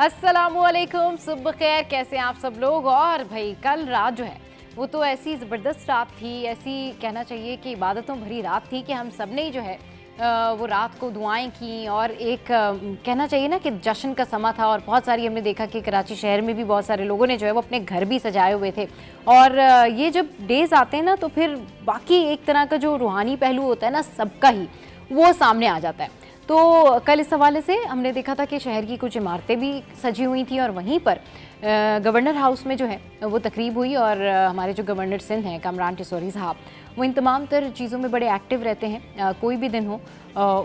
अस्सलामुअलैकुम, सुबह खैर। कैसे हैं आप सब लोग। और भाई कल रात जो है वो तो ऐसी ज़बरदस्त रात थी, ऐसी कहना चाहिए कि इबादतों भरी रात थी कि हम सब ने ही जो है वो रात को दुआएं की और एक कहना चाहिए ना कि जश्न का समा था। और बहुत सारी हमने देखा कि कराची शहर में भी बहुत सारे लोगों ने जो है वो अपने घर भी सजाए हुए थे। और ये जब डेज़ आते हैं ना तो फिर बाकी एक तरह का जो रूहानी पहलू होता है ना सबका ही, वो सामने आ जाता है। तो कल इस हवाले से हमने देखा था कि शहर की कुछ इमारतें भी सजी हुई थी और वहीं पर गवर्नर हाउस में जो है वो तकरीब हुई। और हमारे जो गवर्नर सिंध हैं कामरान टिसौरी साहब, वो इन तमाम तर चीज़ों में बड़े एक्टिव रहते हैं। कोई भी दिन हो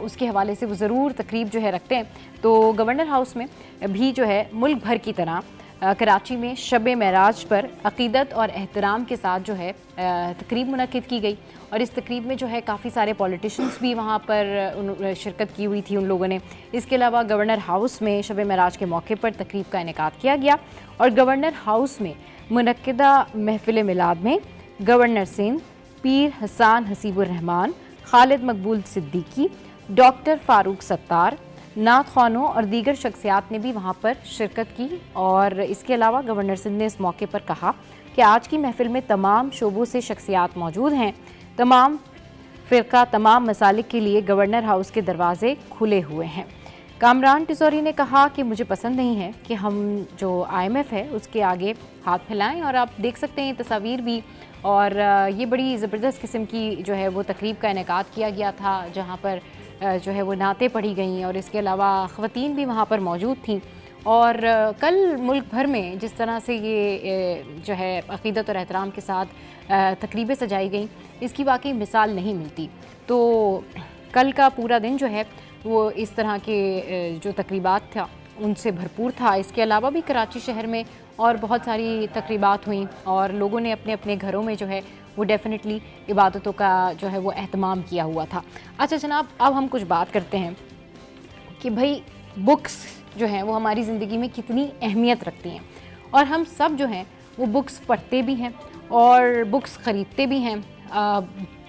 उसके हवाले से वो ज़रूर तकरीब जो है रखते हैं। तो गवर्नर हाउस में भी जो है मुल्क भर की तरह कराची में शब महराज पर अक़ीदत और एहतराम के साथ जो है तकरीब मुनक़िद की गई। और इस तकरीब में जो है काफ़ी सारे पॉलिटिशियंस भी वहाँ पर शिरकत की हुई थी उन लोगों ने। इसके अलावा गवर्नर हाउस में शब महराज के मौके पर तकरीब का इनेकाद किया गया। और गवर्नर हाउस में मुनक़िदा महफ़िल मिलाद में गवर्नर सिंध, पीर हसान हसीबुर रहमान, खालिद मकबूल सिद्दीकी, डॉक्टर फ़ारूक सत्तार, नात ख़ानों और दीगर शख्सियात ने भी वहाँ पर शिरकत की। और इसके अलावा गवर्नर सिंध ने इस मौके पर कहा कि आज की महफ़िल में तमाम शोबों से शख्सियात मौजूद हैं। तमाम फ़िरका, तमाम मसालिक के लिए गवर्नर हाउस के दरवाज़े खुले हुए हैं। कामरान टिसौरी ने कहा कि मुझे पसंद नहीं है कि हम जो IMF है उसके आगे हाथ फैलाएं। और आप देख सकते हैं तस्वीर भी। और ये बड़ी ज़बरदस्त किस्म की जो है वो तकरीब का इनेकाद किया गया था, जहाँ पर जो है वो नातें पढ़ी गईं। और इसके अलावा ख़वातीन भी वहाँ पर मौजूद थीं। और कल मुल्क भर में जिस तरह से ये जो है अक़ीदत और एहतराम के साथ तकरीबें सजाई गईं, इसकी वाकई मिसाल नहीं मिलती। तो कल का पूरा दिन जो है वो इस तरह के जो तकरीबात था उनसे भरपूर था। इसके अलावा भी कराची शहर में और बहुत सारी तकरीबात हुई और लोगों ने अपने अपने घरों में जो है वो डेफिनेटली इबादतों का जो है वो एहतमाम किया हुआ था। अच्छा जनाब, अब हम कुछ बात करते हैं कि भाई बुक्स जो हैं वो हमारी ज़िंदगी में कितनी अहमियत रखती हैं। और हम सब जो हैं वो बुक्स पढ़ते भी हैं और बुक्स ख़रीदते भी हैं।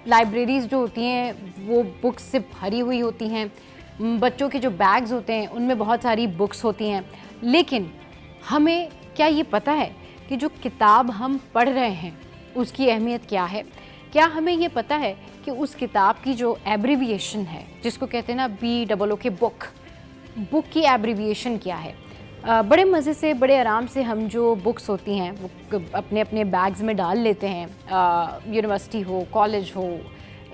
लाइब्रेरीज़ जो होती हैं वो बुक्स से भरी हुई होती हैं। बच्चों के जो बैग्स होते हैं उनमें बहुत सारी बुक्स होती हैं। लेकिन हमें क्या ये पता है कि जो किताब हम पढ़ रहे हैं उसकी अहमियत क्या है? क्या हमें ये पता है कि उस किताब की जो एब्रीविएशन है, जिसको कहते हैं ना BOOK, बुक की एब्रीविएशन क्या है? बड़े मज़े से, बड़े आराम से हम जो बुक्स होती हैं वो अपने अपने बैग्स में डाल लेते हैं। यूनिवर्सिटी हो, कॉलेज हो,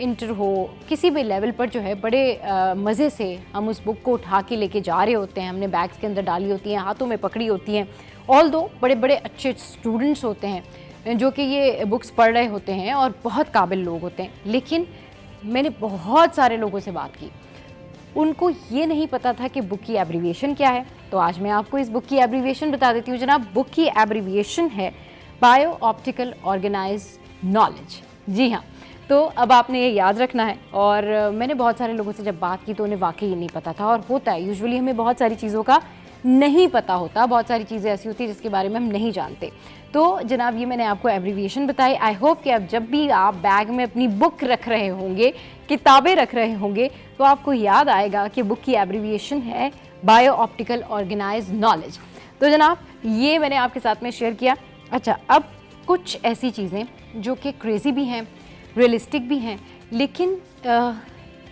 इंटर हो, किसी भी लेवल पर जो है बड़े मज़े से हम उस बुक को उठा के लेके जा रहे होते हैं। हमने बैग्स के अंदर डाली होती हैं, हाथों में पकड़ी होती हैं। ऑल दो बड़े बड़े अच्छे स्टूडेंट्स होते हैं जो कि ये बुक्स पढ़ रहे होते हैं और बहुत काबिल लोग होते हैं। लेकिन मैंने बहुत सारे लोगों से बात की, उनको ये नहीं पता था कि बुक की एब्रीविएशन क्या है। तो आज मैं आपको इस बुक की एब्रीविएशन बता देती हूँ जनाब। बुक की एब्रीविएशन है बायो ऑप्टिकल ऑर्गेनाइज्ड नॉलेज। जी हाँ, तो अब आपने ये याद रखना है। और मैंने बहुत सारे लोगों से जब बात की तो उन्हें वाकई नहीं पता था। और होता है, यूजुअली हमें बहुत सारी चीज़ों का नहीं पता होता, बहुत सारी चीज़ें ऐसी होती हैं जिसके बारे में हम नहीं जानते। तो जनाब ये मैंने आपको एब्रीविएशन बताई। आई होप कि अब जब भी आप बैग में अपनी बुक रख रहे होंगे, किताबें रख रहे होंगे, तो आपको याद आएगा कि बुक की एब्रीविएशन है बायो ऑप्टिकल ऑर्गेनाइज्ड नॉलेज। तो जनाब ये मैंने आपके साथ में शेयर किया। अच्छा, अब कुछ ऐसी चीज़ें जो कि क्रेज़ी भी हैं, रियलिस्टिक भी हैं, लेकिन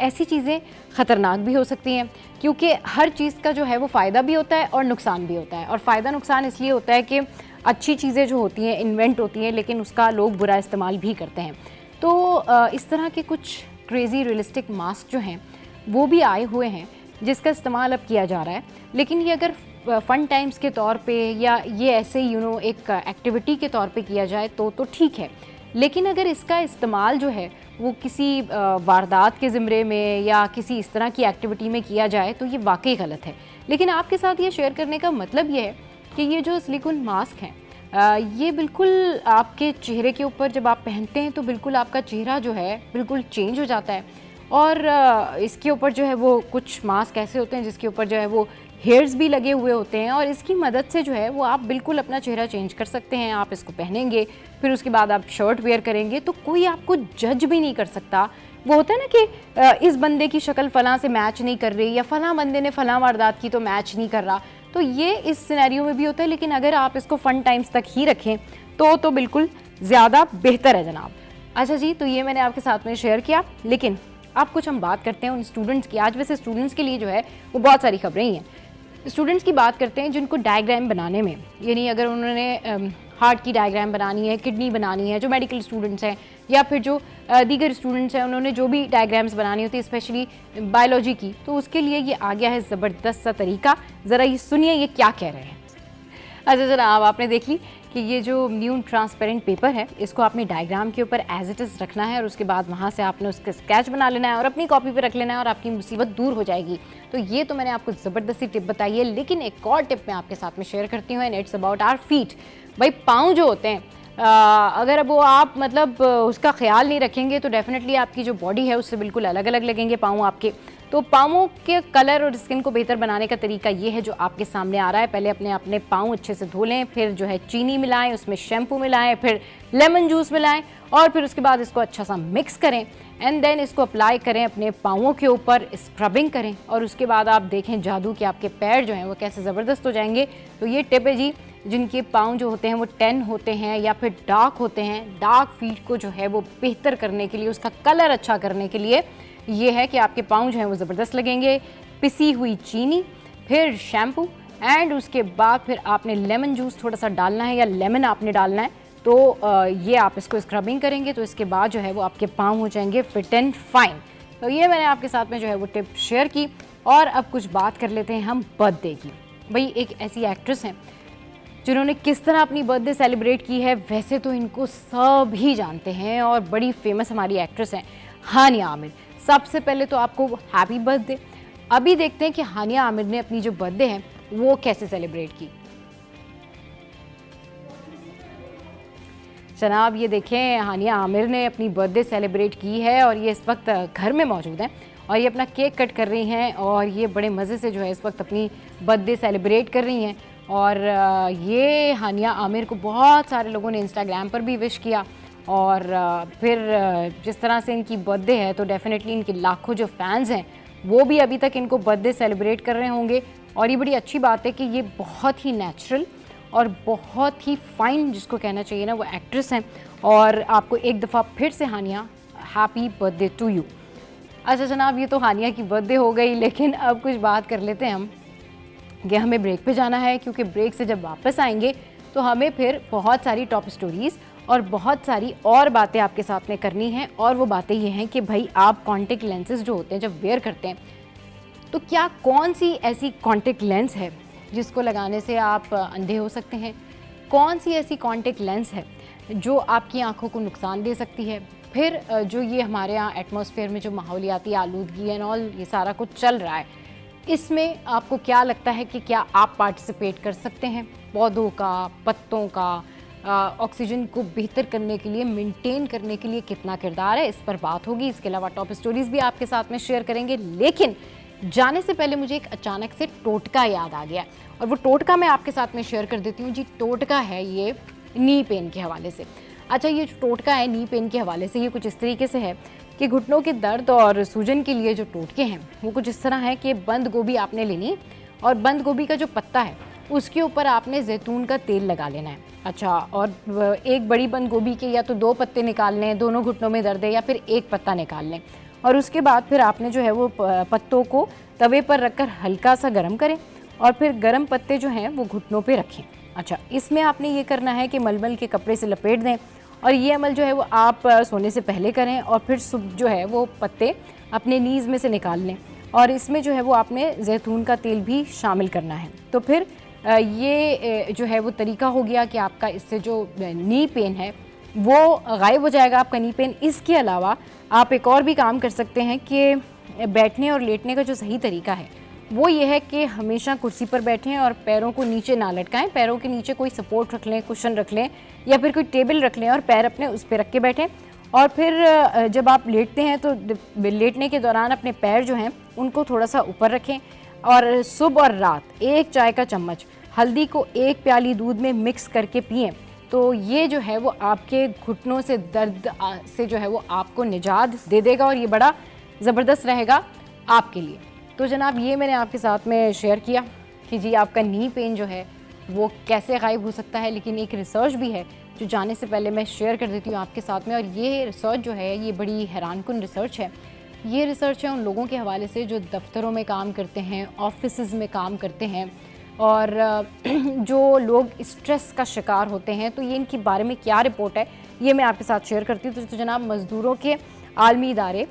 ऐसी चीज़ें ख़तरनाक भी हो सकती हैं, क्योंकि हर चीज़ का जो है वो फ़ायदा भी होता है और नुकसान भी होता है। और फ़ायदा नुकसान इसलिए होता है कि अच्छी चीज़ें जो होती हैं इन्वेंट होती हैं, लेकिन उसका लोग बुरा इस्तेमाल भी करते हैं। तो इस तरह के कुछ क्रेज़ी रियलिस्टिक मास्क जो हैं वो भी आए हुए हैं जिसका इस्तेमाल अब किया जा रहा है। लेकिन ये अगर फ़न टाइम्स के तौर पे या ये ऐसे एक एक्टिविटी के तौर पे किया जाए तो ठीक है। लेकिन अगर इसका इस्तेमाल जो है वो किसी वारदात के ज़िम्रे में या किसी इस तरह की एक्टिविटी में किया जाए तो ये वाकई गलत है। लेकिन आपके साथ ये शेयर करने का मतलब ये है कि ये जो सिलिकॉन मास्क हैं ये बिल्कुल आपके चेहरे के ऊपर जब आप पहनते हैं तो बिल्कुल आपका चेहरा जो है बिल्कुल चेंज हो जाता है। और इसके ऊपर जो है वो कुछ मास्क ऐसे होते हैं जिसके ऊपर जो है वो हेयर्स भी लगे हुए होते हैं और इसकी मदद से जो है वो आप बिल्कुल अपना चेहरा चेंज कर सकते हैं। आप इसको पहनेंगे, फिर उसके बाद आप शर्ट वेयर करेंगे तो कोई आपको जज भी नहीं कर सकता वो होता है ना कि इस बंदे की शक्ल फलां से मैच नहीं कर रही, या फलां बंदे ने फलां वारदात की तो मैच नहीं कर रहा। तो ये इस सिनेरियो में भी होता है, लेकिन अगर आप इसको फन टाइम्स तक ही रखें तो बिल्कुल ज़्यादा बेहतर है जनाब। अच्छा जी, तो ये मैंने आपके साथ में शेयर किया, लेकिन अब कुछ हम बात करते हैं उन स्टूडेंट्स की। आज वैसे स्टूडेंट्स के लिए जो है वो बहुत सारी खबरें ही हैं। स्टूडेंट्स की बात करते हैं जिनको डायग्राम बनाने में, यानी अगर उन्होंने हार्ट की डायग्राम बनानी है, किडनी बनानी है, जो मेडिकल स्टूडेंट्स हैं या फिर जो दीगर स्टूडेंट्स हैं, उन्होंने जो भी डायग्राम्स बनानी होती है स्पेशली बायोलॉजी की, तो उसके लिए ये आ गया है ज़बरदस्त सा तरीका। ज़रा ये सुनिए ये क्या कह रहे हैं। अच्छा जनाब, आपने देख ली कि ये जो न्यू ट्रांसपेरेंट पेपर है, इसको आपने डायग्राम के ऊपर एज इट इज़ रखना है और उसके बाद वहाँ से आपने उसका स्केच बना लेना है और अपनी कॉपी पे रख लेना है और आपकी मुसीबत दूर हो जाएगी। तो ये तो मैंने आपको ज़बरदस्ती टिप बताई है, लेकिन एक और टिप मैं आपके साथ में शेयर करती हूँ, and it's about our feet. भाई पाँव जो होते हैं, अगर वो आप मतलब उसका ख्याल नहीं रखेंगे तो डेफिनेटली आपकी जो बॉडी है उससे बिल्कुल अलग अलग लगेंगे पाँव आपके। तो पाँवों के कलर और स्किन को बेहतर बनाने का तरीका ये है जो आपके सामने आ रहा है। पहले अपने अपने पाँव अच्छे से धो लें, फिर जो है चीनी मिलाएं, उसमें शैम्पू मिलाएं, फिर लेमन जूस मिलाएं और फिर उसके बाद इसको अच्छा सा मिक्स करें एंड देन इसको अप्लाई करें अपने पाँवों के ऊपर, स्क्रबिंग करें और उसके बाद आप देखें जादू कि आपके पैर जो हैं वो कैसे ज़बरदस्त हो जाएंगे। तो ये टिप है जी, जिनके पाँव जो होते हैं वो टैन होते हैं या फिर डार्क होते हैं, डार्क फीट को जो है वो बेहतर करने के लिए, उसका कलर अच्छा करने के लिए ये है कि आपके पाँव जो हैं वो ज़बरदस्त लगेंगे। पिसी हुई चीनी, फिर शैम्पू एंड उसके बाद फिर आपने लेमन जूस थोड़ा सा डालना है या लेमन आपने डालना है। तो ये आप इसको स्क्रबिंग करेंगे तो इसके बाद जो है वो आपके पाँव हो जाएंगे फिट एंड फाइन। तो ये मैंने आपके साथ में जो है वो टिप शेयर की। और अब कुछ बात कर लेते हैं हम बर्थडे की। भाई एक ऐसी एक्ट्रेस हैं जिन्होंने किस तरह अपनी बर्थडे सेलिब्रेट की है, वैसे तो इनको सब ही जानते हैं और बड़ी फेमस हमारी एक्ट्रेस हैं हानिया आमिर। सबसे पहले तो आपको हैप्पी बर्थडे। अभी देखते हैं कि हानिया आमिर ने अपनी जो बर्थडे है वो कैसे सेलिब्रेट की। जनाब ये देखें, हानिया आमिर ने अपनी बर्थडे सेलिब्रेट की है और ये इस वक्त घर में मौजूद हैं और ये अपना केक कट कर रही हैं और ये बड़े मज़े से जो है इस वक्त अपनी बर्थडे सेलिब्रेट कर रही हैं। और ये हानिया आमिर को बहुत सारे लोगों ने इंस्टाग्राम पर भी विश किया और फिर जिस तरह से इनकी बर्थडे है तो डेफिनेटली इनके लाखों जो फैंस हैं वो भी अभी तक इनको बर्थडे सेलिब्रेट कर रहे होंगे। और ये बड़ी अच्छी बात है कि ये बहुत ही नेचुरल और बहुत ही फाइन, जिसको कहना चाहिए ना, वो एक्ट्रेस हैं। और आपको एक दफ़ा फिर से हानिया, हैप्पी बर्थडे टू यू। अच्छा जनाब, ये तो हानिया की बर्थडे हो गई, लेकिन अब कुछ बात कर लेते हैं हम कि हमें ब्रेक पे जाना है, क्योंकि ब्रेक से जब वापस आएंगे तो हमें फिर बहुत सारी टॉप स्टोरीज़ और बहुत सारी और बातें आपके साथ में करनी हैं। और वो बातें ये हैं कि भाई आप कॉन्टेक्ट लेंसेज जो होते हैं जब वेयर करते हैं तो क्या कौन सी ऐसी कॉन्टेक्ट लेंस है जिसको लगाने से आप अंधे हो सकते हैं, कौन सी ऐसी कॉन्टेक्ट लेंस है जो आपकी आंखों को नुकसान दे सकती है। फिर जो ये हमारे यहाँ एटमॉस्फेयर में जो माहौलियाती आलूदगी एंड ऑल ये सारा कुछ चल रहा है, इसमें आपको क्या लगता है कि क्या आप पार्टिसिपेट कर सकते हैं। पौधों का, पत्तों का ऑक्सीजन को बेहतर करने के लिए, मेंटेन करने के लिए कितना किरदार है, इस पर बात होगी। इसके अलावा टॉप स्टोरीज़ भी आपके साथ में शेयर करेंगे। लेकिन जाने से पहले मुझे एक अचानक से टोटका याद आ गया और वो टोटका मैं आपके साथ में शेयर कर देती हूँ जी। टोटका है ये नी पेन के हवाले से। अच्छा, ये जो टोटका है नी पेन के हवाले से, ये कुछ इस तरीके से है कि घुटनों के दर्द और सूजन के लिए जो टोटके हैं वो कुछ इस तरह है कि बंद गोभी आपने लेनी और बंद गोभी का जो पत्ता है उसके ऊपर आपने जैतून का तेल लगा लेना है। अच्छा, और एक बड़ी बंद गोभी के या तो 2 पत्ते निकाल लें, दोनों घुटनों में दर्द है, या फिर 1 पत्ता निकाल लें और उसके बाद फिर आपने जो है वो पत्तों को तवे पर रखकर हल्का सा गर्म करें और फिर गर्म पत्ते जो हैं वो घुटनों पे रखें। अच्छा, इसमें आपने ये करना है कि मलमल के कपड़े से लपेट दें और ये अमल जो है वो आप सोने से पहले करें और फिर सुबह जो है वो पत्ते अपने नीज़ में से निकाल लें और इसमें जो है वो आपने जैतून का तेल भी शामिल करना है। तो फिर ये जो है वो तरीका हो गया कि आपका इससे जो नी पेन है वो गायब हो जाएगा, आपका नी पेन। इसके अलावा आप एक और भी काम कर सकते हैं कि बैठने और लेटने का जो सही तरीका है वो ये है कि हमेशा कुर्सी पर बैठें और पैरों को नीचे ना लटकाएं। पैरों के नीचे कोई सपोर्ट रख लें, कुशन रख लें या फिर कोई टेबल रख लें और पैर अपने उस पर रख के बैठें। और फिर जब आप लेटते हैं तो लेटने के दौरान अपने पैर जो हैं उनको थोड़ा सा ऊपर रखें और सुबह और रात 1 चाय का चम्मच हल्दी को 1 प्याली दूध में मिक्स करके पिएं। तो ये जो है वो आपके घुटनों से दर्द से जो है वो आपको निजात दे देगा और ये बड़ा ज़बरदस्त रहेगा आपके लिए। तो जनाब ये मैंने आपके साथ में शेयर किया कि जी आपका नी पेन जो है वो कैसे गायब हो सकता है, लेकिन एक रिसर्च भी है जो जाने से पहले मैं शेयर कर देती हूँ आपके साथ में। और ये रिसर्च जो है ये बड़ी हैरानकुन रिसर्च है। ये रिसर्च है उन लोगों के हवाले से जो दफ्तरों में काम करते हैं, ऑफिसेज़ में काम करते हैं और जो लोग स्ट्रेस का शिकार होते हैं। तो ये इनके बारे में क्या रिपोर्ट है ये मैं आपके साथ शेयर करती हूँ। तो जनाब मज़दूरों के आलमी इदारे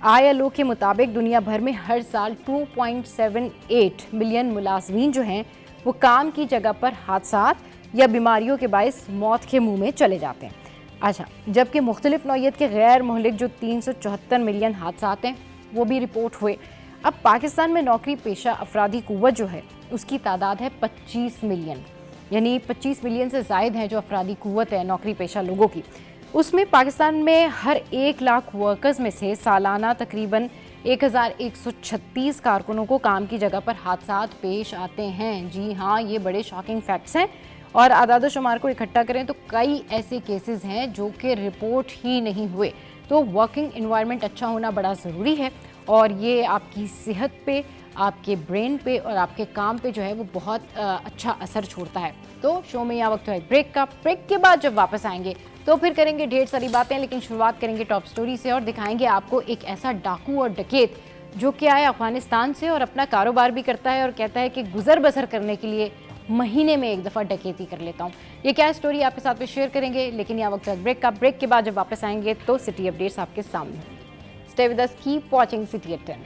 ILO के मुताबिक दुनिया भर में हर साल 2.78 मिलियन मुलाजमीन जो हैं वो काम की जगह पर हादसात या बीमारियों के बायस मौत के मुंह में चले जाते हैं। अच्छा, जबकि मुख्तलिफ नौइयत के गैर मुहलिक जो 374 मिलियन हादसात हैं वो भी रिपोर्ट हुए। अब पाकिस्तान में नौकरी पेशा अफरादी कुव्वत जो है उसकी तादाद है 25 मिलियन, यानी 25 मिलियन से ज़ायद है जो अफरादी कुव्वत है नौकरी पेशा लोगों की। उसमें पाकिस्तान में हर 1 लाख वर्कर्स में से सालाना तकरीबन 1136 कारकुनों को काम की जगह पर हादसात पेश आते हैं। जी हाँ, ये बड़े शॉकिंग फैक्ट्स हैं और आदाद शुमार को इकट्ठा करें तो कई ऐसे केसेस हैं जो कि रिपोर्ट ही नहीं हुए। तो वर्किंग एनवायरनमेंट अच्छा होना बड़ा ज़रूरी है और ये आपकी सेहत पे, आपके ब्रेन पे और आपके काम पे जो है वो बहुत अच्छा असर छोड़ता है। तो शो में यहाँ वक्त है ब्रेक का। ब्रेक के बाद जब वापस आएंगे तो फिर करेंगे ढेर सारी बातें, लेकिन शुरुआत करेंगे टॉप स्टोरी से और दिखाएंगे आपको एक ऐसा डाकू और डकैत जो कि आया अफगानिस्तान से और अपना कारोबार भी करता है और कहता है कि गुजर बसर करने के लिए महीने में एक दफ़ा डकैती कर लेता हूँ। ये क्या स्टोरी आपके साथ में शेयर करेंगे, लेकिन यहाँ वक्त है ब्रेक का। ब्रेक के बाद जब वापस आएंगे तो सिटी अपडेट्स आपके सामने होंगे। Stay with us, keep watching City at 10।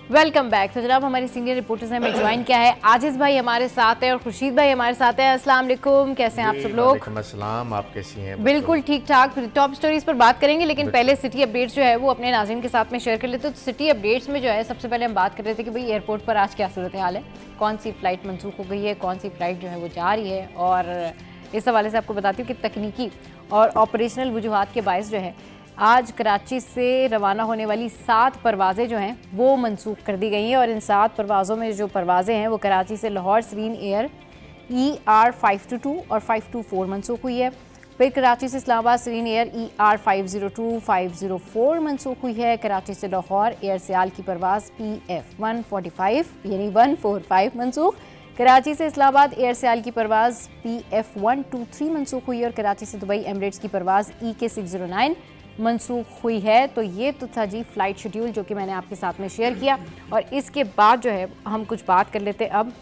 Welcome back. तो जनाब हमारी सीनियर रिपोर्टर्स ने हमें ज्वाइन किया है। आजिज भाई हमारे साथ है और खुर्शीद भाई हमारे साथ है। अस्सलाम वालेकुम, कैसे हैं आप सब लोग? वालेकुम अस्सलाम, आप कैसी हैं? बिल्कुल ठीक ठाक। टॉप स्टोरीज पर बात करेंगे, लेकिन पहले सिटी अपडेट्स जो है वो अपने नाज़रीन के साथ में शेयर कर लेते। तो सिटी अपडेट्स में जो है सबसे पहले हम बात कर रहे थे कि भाई एयरपोर्ट पर आज क्या सूरत हाल है, कौन सी फ़्लाइट मनसूख हो गई है, कौन सी फ़्लाइट जो है वो जा रही है। और इस हवाले से आपको बताती हूँ कि तकनीकी और ऑपरेशनल वजूहात के बायस जो है आज कराची से रवाना होने वाली 7 परवाज़ें जो हैं वो मनसूख कर दी गई हैं। और इन 7 परवाज़ों में जो परवाज़ें हैं वो कराची से लाहौर सरीन एयर ER 522 और 524 मनसूख हुई है। फिर कराची से इस्लामाबाद सरीन एयर ER 502 504 मनसूख हुई है। कराची से लाहौर एयर सियाल की परवाज़ PF 145 यानी 145 मनसूख। कराची से इस्लामाबाद एयर सियाल की परवाज़ PF 123 मनसूख हुई है और कराची से दुबई एमिरेट्स की परवाज़ EK 609 मनसूख हुई है। तो ये तो था जी फ़्लाइट शेड्यूल जो कि मैंने आपके साथ में शेयर किया। और इसके बाद जो है हम कुछ बात कर लेते अब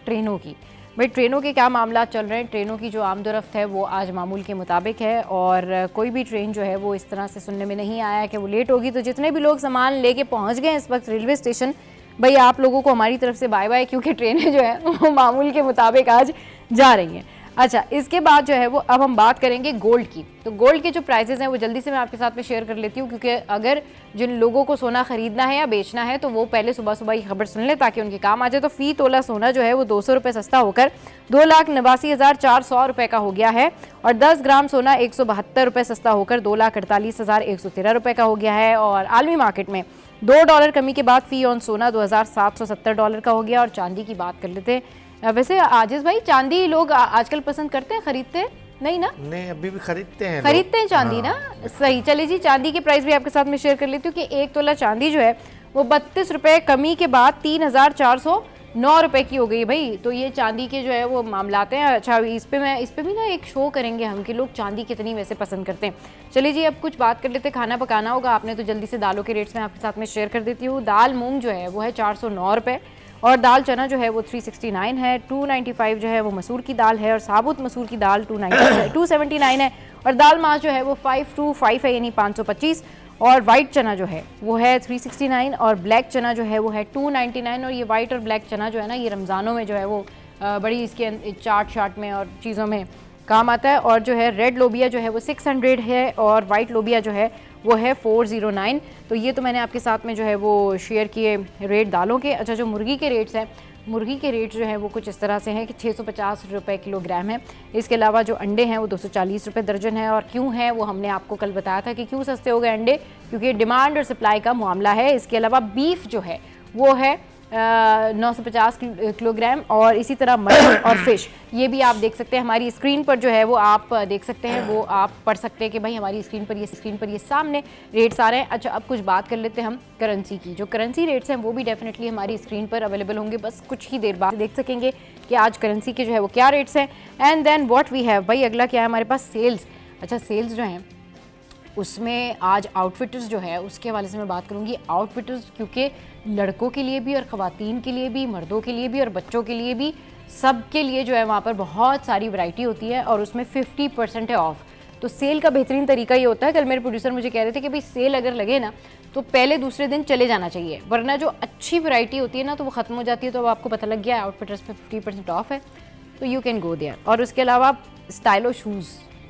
ट्रेनों की। भाई ट्रेनों के क्या मामला चल रहे हैं। ट्रेनों की जो आमदोरफ्त है वो आज मामूल के मुताबिक है और कोई भी ट्रेन जो है वो इस तरह से सुनने में नहीं आया कि वो लेट होगी। तो जितने भी लोग सामान लेके पहुंच गए इस वक्त रेलवे स्टेशन, भाई आप लोगों को हमारी तरफ से बाय बाय, क्योंकि ट्रेनें जो है वो मामूल के मुताबिक आज जा रही हैं। अच्छा, इसके बाद जो है वो अब हम बात करेंगे गोल्ड की। तो गोल्ड के जो प्राइसेस हैं वो जल्दी से मैं आपके साथ में शेयर कर लेती हूँ, क्योंकि अगर जिन लोगों को सोना खरीदना है या बेचना है तो वो पहले सुबह सुबह ही खबर सुन ले ताकि उनके काम आ जाए। तो फ़ी तोला सोना जो है वो 200 रुपये सस्ता होकर 2,89,400 रुपये का हो गया है और 10 ग्राम सोना 172 रुपये सस्ता होकर 2,48,113 रुपये का हो गया है। और आलमी मार्केट में $2 कमी के बाद फ़ी ऑन सोना $2,770 का हो गया। और चांदी की बात कर लेते हैं। वैसे आजिज भाई चांदी लोग आजकल पसंद करते हैं, खरीदते हैं नहीं ना? नहीं, अभी भी खरीदते हैं चांदी ना। सही, चलिए जी चांदी के प्राइस भी आपके साथ में शेयर कर लेती हूँ कि 1 तोला चांदी जो है वो 32 रुपये कमी के बाद 3,409 रुपये की हो गई भाई। तो ये चांदी के जो है वो मामलात हैं। अच्छा, इस पे भी ना एक शो करेंगे हम कि लोग चांदी कितनी वैसे पसंद करते हैं। चलिए जी अब कुछ बात कर लेते हैं। खाना पकाना होगा आपने तो जल्दी से दालों के रेट्स में आपके साथ में शेयर कर देती हूँ। दाल मूंग जो है वो है 409 रुपये और दाल चना जो है वो 369 है। 295 जो है वो मसूर की दाल है और साबुत मसूर की दाल 279 है। और दाल माश जो है वो 525 है यानी 525। और वाइट चना जो है वो है 369 और ब्लैक चना जो है वो है 299। और ये वाइट और ब्लैक चना जो है ना ये रमज़ानों में जो है वो बड़ी इसके चाट में और चीज़ों में काम आता है। और जो है रेड लोबिया जो है वो 600 है और वाइट लोबिया जो है वो है 409। तो ये तो मैंने आपके साथ में जो है वो शेयर किए रेट दालों के। अच्छा, जो मुर्गी के रेट्स हैं मुर्गी के रेट जो है वो कुछ इस तरह से हैं कि 650 रुपये किलोग्राम है। इसके अलावा जो अंडे हैं वो 240 रुपये दर्जन है। और क्यों है वो हमने आपको कल बताया था कि क्यों सस्ते हो गए अंडे, क्योंकि डिमांड और सप्लाई का मामला है। इसके अलावा बीफ जो है वो है 950 किलोग्राम। और इसी तरह मटन और फिश, ये भी आप देख सकते हैं हमारी स्क्रीन पर जो है वो आप देख सकते हैं, वो आप पढ़ सकते हैं कि भाई हमारी स्क्रीन पर ये सामने रेट्स आ रहे हैं। अच्छा, अब कुछ बात कर लेते हैं हम करेंसी की। जो करेंसी रेट्स हैं वो भी डेफिनेटली हमारी स्क्रीन पर अवेलेबल होंगे, बस कुछ ही देर बाद देख सकेंगे कि आज करेंसी के जो है वो क्या रेट्स हैं। And then what we have, भाई अगला क्या है हमारे पास, सेल्स। अच्छा, सेल्स जो हैं उसमें आज आउटफिटर्स जो है उसके हवाले से मैं बात करूंगी। आउटफिटर्स क्योंकि लड़कों के लिए भी और ख़वातीन के लिए भी, मर्दों के लिए भी और बच्चों के लिए भी, सब के लिए जो है वहाँ पर बहुत सारी वैरायटी होती है और उसमें 50% है ऑफ। तो सेल का बेहतरीन तरीका ये होता है, कल मेरे प्रोड्यूसर मुझे कह रहे थे कि भाई सेल अगर लगे ना तो पहले दूसरे दिन चले जाना चाहिए, वरना जो अच्छी वैरायटी होती है ना तो वो ख़त्म हो जाती है। तो अब आपको पता लग गया आउटफिटर्स पे 50% ऑफ है, तो यू कैन गो देयर। और उसके अलावा स्टाइलो शूज़,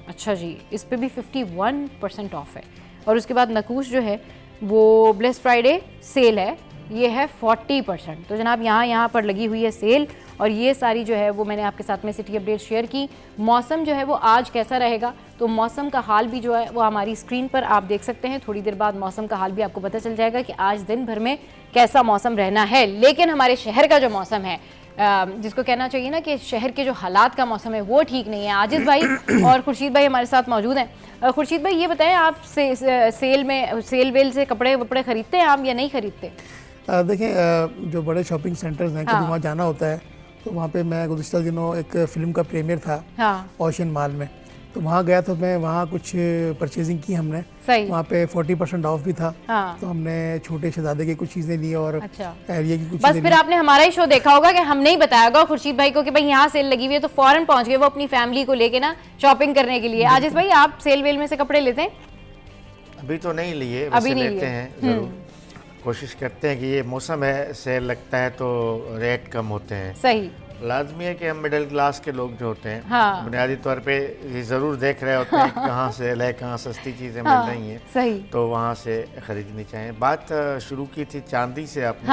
अच्छा जी, इस पे भी 51% ऑफ है। और उसके बाद नकूश जो है वो ब्लेस फ्राइडे सेल है, ये है 40%। तो जनाब यहाँ पर लगी हुई है सेल। और ये सारी जो है वो मैंने आपके साथ में सिटी अपडेट शेयर की। मौसम जो है वो आज कैसा रहेगा, तो मौसम का हाल भी जो है वो हमारी स्क्रीन पर आप देख सकते हैं। थोड़ी देर बाद मौसम का हाल भी आपको पता चल जाएगा कि आज दिन भर में कैसा मौसम रहना है। लेकिन हमारे शहर का जो मौसम है, जिसको कहना चाहिए ना कि शहर के जो हालात का मौसम है वो ठीक नहीं है। आजिज़ भाई और खुर्शीद भाई हमारे साथ मौजूद हैं। खुर्शीद भाई ये बताएं, आप सेल वेल से कपड़े वपड़े खरीदते हैं आप या नहीं खरीदते? देखें, जो बड़े शॉपिंग सेंटर्स हैं, कभी वहाँ जाना होता है तो वहाँ पे मैं गुज़िश्ता दिनों एक फ़िल्म का प्रीमियर था ओशन मॉल में, तो वहाँ गया तो मैं वहाँ कुछ परचेजिंग की हमने। सही। वहाँ पे 40% ऑफ भी था। तो हमने छोटे शहजादे की कुछ चीज़ें ली और एरिया की कुछ बस फिर आपने हमारा ही शो देखा होगा कि हमने ही बताया होगा खुर्शीद भाई को कि भाई यहाँ सेल लगी हुई है, तो फौरन पहुँच गए वो अपनी फैमिली को लेके ना शॉपिंग करने के लिए। आजिज़ भाई आप सेल वेल में से कपड़े लेते हैं? अभी तो नहीं लिए, अभी वैसे नहीं लेते हैं जरूर। कोशिश करते हैं कि ये मौसम है, सेल लगता है तो रेट कम होते हैं। सही। लाजमी है कि हम मिडिल क्लास के लोग जो होते हैं बुनियादी तौर पे ये ज़रूर देख रहे होते हैं कि कहाँ सेल है, कहाँ सस्ती चीज़ें मिल रही हैं, सही, तो वहाँ से खरीदनी चाहिए। बात शुरू की थी चांदी से आपने,